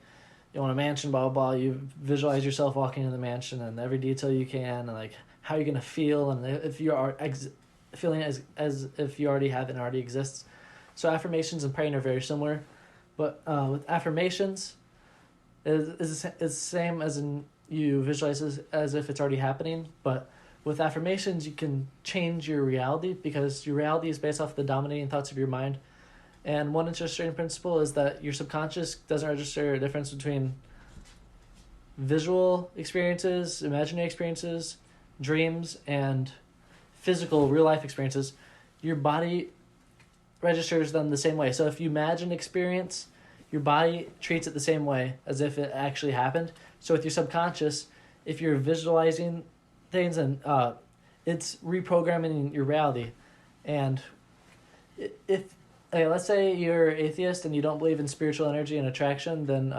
you want a mansion, blah, blah, blah, you visualize yourself walking in the mansion and every detail you can, and like how you're going to feel, and if you are feeling as if you already have it and already exists. So affirmations and praying are very similar. But with affirmations, it's the same as in you visualize it as if it's already happening. But with affirmations, you can change your reality because your reality is based off the dominating thoughts of your mind. And one interesting principle is that your subconscious doesn't register a difference between visual experiences, imaginary experiences, dreams, and physical real life experiences. Your body registers them the same way. So if you imagine experience, your body treats it the same way as if it actually happened. So with your subconscious, if you're visualizing things and it's reprogramming your reality. And if let's say you're atheist and you don't believe in spiritual energy and attraction, then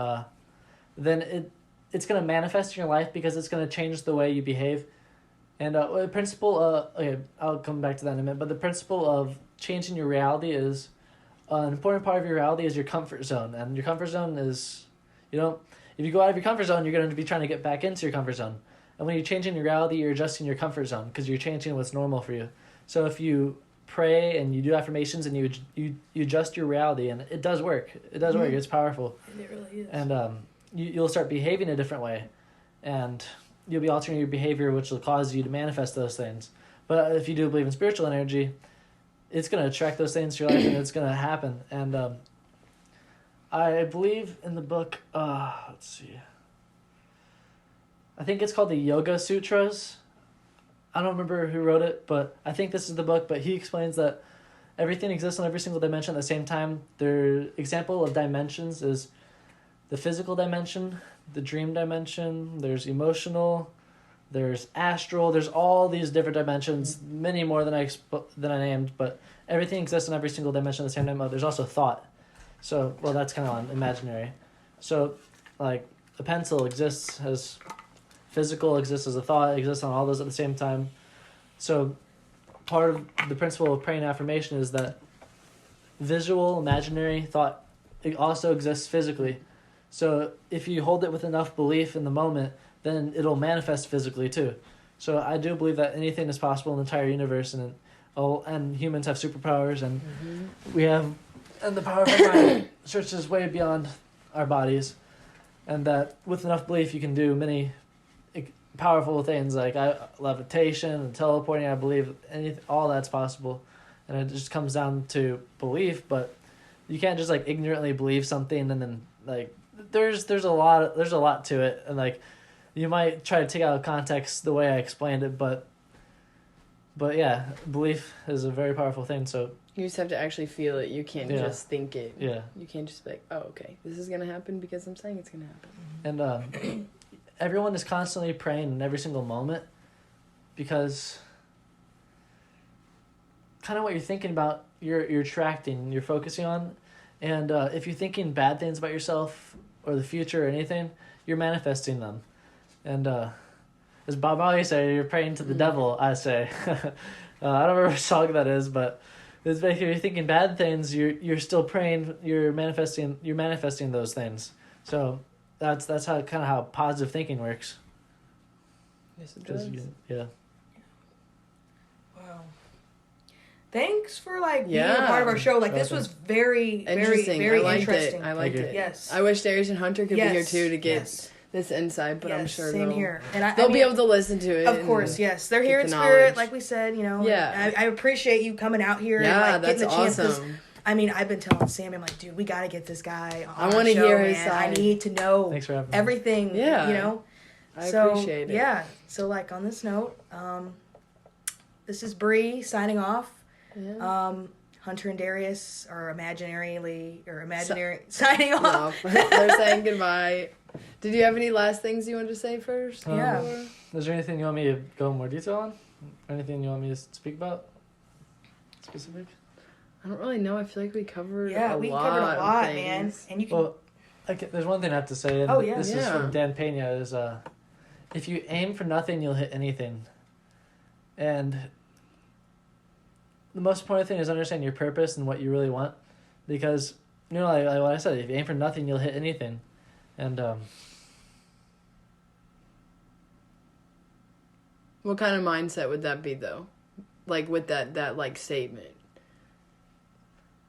it's going to manifest in your life because it's going to change the way you behave. And the principle, I'll come back to that in a minute, but the principle of changing your reality is an important part of your reality is your comfort zone. And your comfort zone is, if you go out of your comfort zone, you're going to be trying to get back into your comfort zone. And when you're changing your reality, you're adjusting your comfort zone because you're changing what's normal for you. So if you pray and you do affirmations and you adjust your reality, and it does work. It does work. It's powerful. It really is. And you'll start behaving a different way. And you'll be altering your behavior, which will cause you to manifest those things. But if you do believe in spiritual energy, it's going to attract those things to your life and it's going to happen. And I believe in the book, let's see. I think it's called the Yoga Sutras. I don't remember who wrote it, but I think this is the book. But he explains that everything exists on every single dimension at the same time. Their example of dimensions is the physical dimension, the dream dimension, there's emotional, there's astral, there's all these different dimensions, many more than I named, but everything exists in every single dimension at the same time. There's also thought. So, well, that's kind of imaginary. So, like, a pencil exists as physical, exists as a thought, exists on all those at the same time. So, part of the principle of praying affirmation is that visual, imaginary thought, it also exists physically. So if you hold it with enough belief in the moment, then it'll manifest physically too. So I do believe that anything is possible in the entire universe, and humans have superpowers, and we have, and the power of our mind stretches way beyond our bodies, and that with enough belief you can do many powerful things like levitation and teleporting. I believe all that's possible, and it just comes down to belief. But you can't just ignorantly believe something and then there's a lot to it, and you might try to take out of context the way I explained it, but yeah, belief is a very powerful thing. So you just have to actually feel it. You can't just think it. Yeah. You can't just be like, oh, okay, this is gonna happen because I'm saying it's gonna happen. And everyone is constantly praying in every single moment, because kind of what you're thinking about, you're attracting, you're focusing on. And if you're thinking bad things about yourself or the future or anything, you're manifesting them. And as Bob always said, you're praying to the devil, I say. I don't remember which song that is, but it's basically, if you're thinking bad things, you're still praying, you're manifesting those things. So that's how positive thinking works. Yes, it does. Yeah. Wow. Thanks for being a part of our show. This was very, very, very interesting. I liked it. Yes. I wish Darius and Hunter could be here too to get this insight, but I'm sure same here. And they'll be able to listen to it. Of course, yes. They're here in spirit, like we said, Yeah. I appreciate you coming out here and that's getting the chance. awesome. I've been telling Sammy, I'm like, dude, we got to get this guy on I want to hear his man. side. I need to know Thanks for having everything, I appreciate it. Yeah. So, on this note, this is Bree signing off. Yeah. Hunter and Darius are imaginary signing off. No, they're saying goodbye. Did you have any last things you wanted to say first? Yeah. Is there anything you want me to go in more detail on? Anything you want me to speak about? Specific? I don't really know. I feel like we covered we covered a lot, man. And you can... Well, there's one thing I have to say, and this is from Dan Pena, is if you aim for nothing, you'll hit anything. And the most important thing is understand your purpose and what you really want, because like what I said, if you aim for nothing, you'll hit anything. And what kind of mindset would that be, though? With that statement,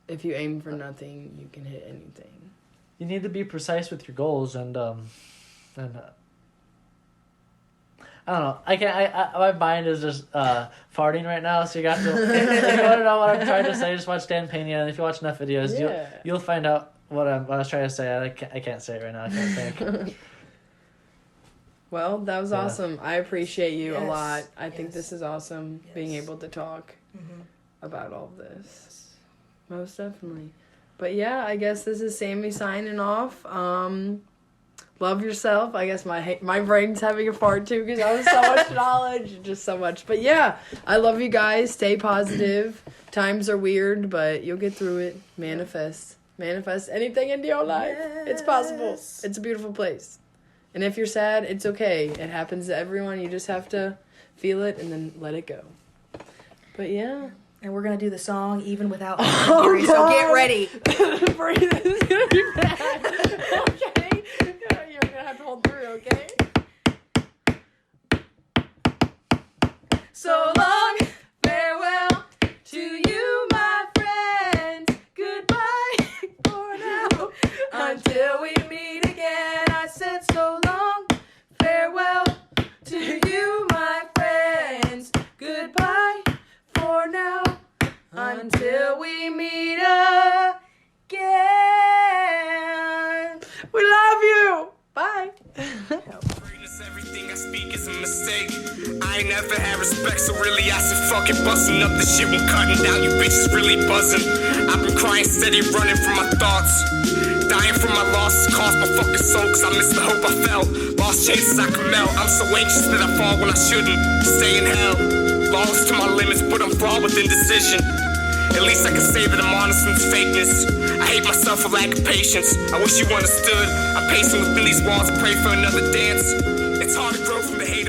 if you aim for nothing, you can hit anything. You need to be precise with your goals, and I don't know. I can't. My mind is just farting right now. So you got to. If you want to know what I'm trying to say, just watch Dan Pena. And if you watch enough videos, you'll find out what I was trying to say. I can't say it right now. I can't think. Well, that was awesome. I appreciate you a lot. I think Yes. this is awesome, being Yes. able to talk about all of this. Most definitely. But yeah, I guess this is Sammy signing off. Love yourself. I guess my brain's having a fart too because I have so much knowledge, just so much. But yeah, I love you guys. Stay positive. Times are weird, but you'll get through it. Manifest anything into your life. It's possible. It's a beautiful place. And if you're sad, it's okay. It happens to everyone. You just have to feel it and then let it go. But yeah. And we're going to do the song even without Gary, so get ready. Breathe. It's going to be bad. Okay? You're going to have to hold through, okay? So long, farewell to you, my friends. Goodbye for now. Until we meet again, I said so long, farewell to you, my friends. Goodbye for now. Until we meet again. We love you. Bye. Everything I speak is a mistake. I ain't never had respect, so really I said fucking busting up the shit when cutting down. You bitches really buzzing. I've been crying steady, running from my thoughts. Dying from my losses, cost my fucking soul, cause I missed the hope I felt. Lost chances I could melt. I'm so anxious that I fall when I shouldn't. Stay in hell. Lost to my limits, but I'm flawed with indecision. At least I can say that I'm honest in this fakeness. I hate myself for lack of patience. I wish you understood. I'm pacing within these walls and pray for another dance. It's hard to grow from the hate.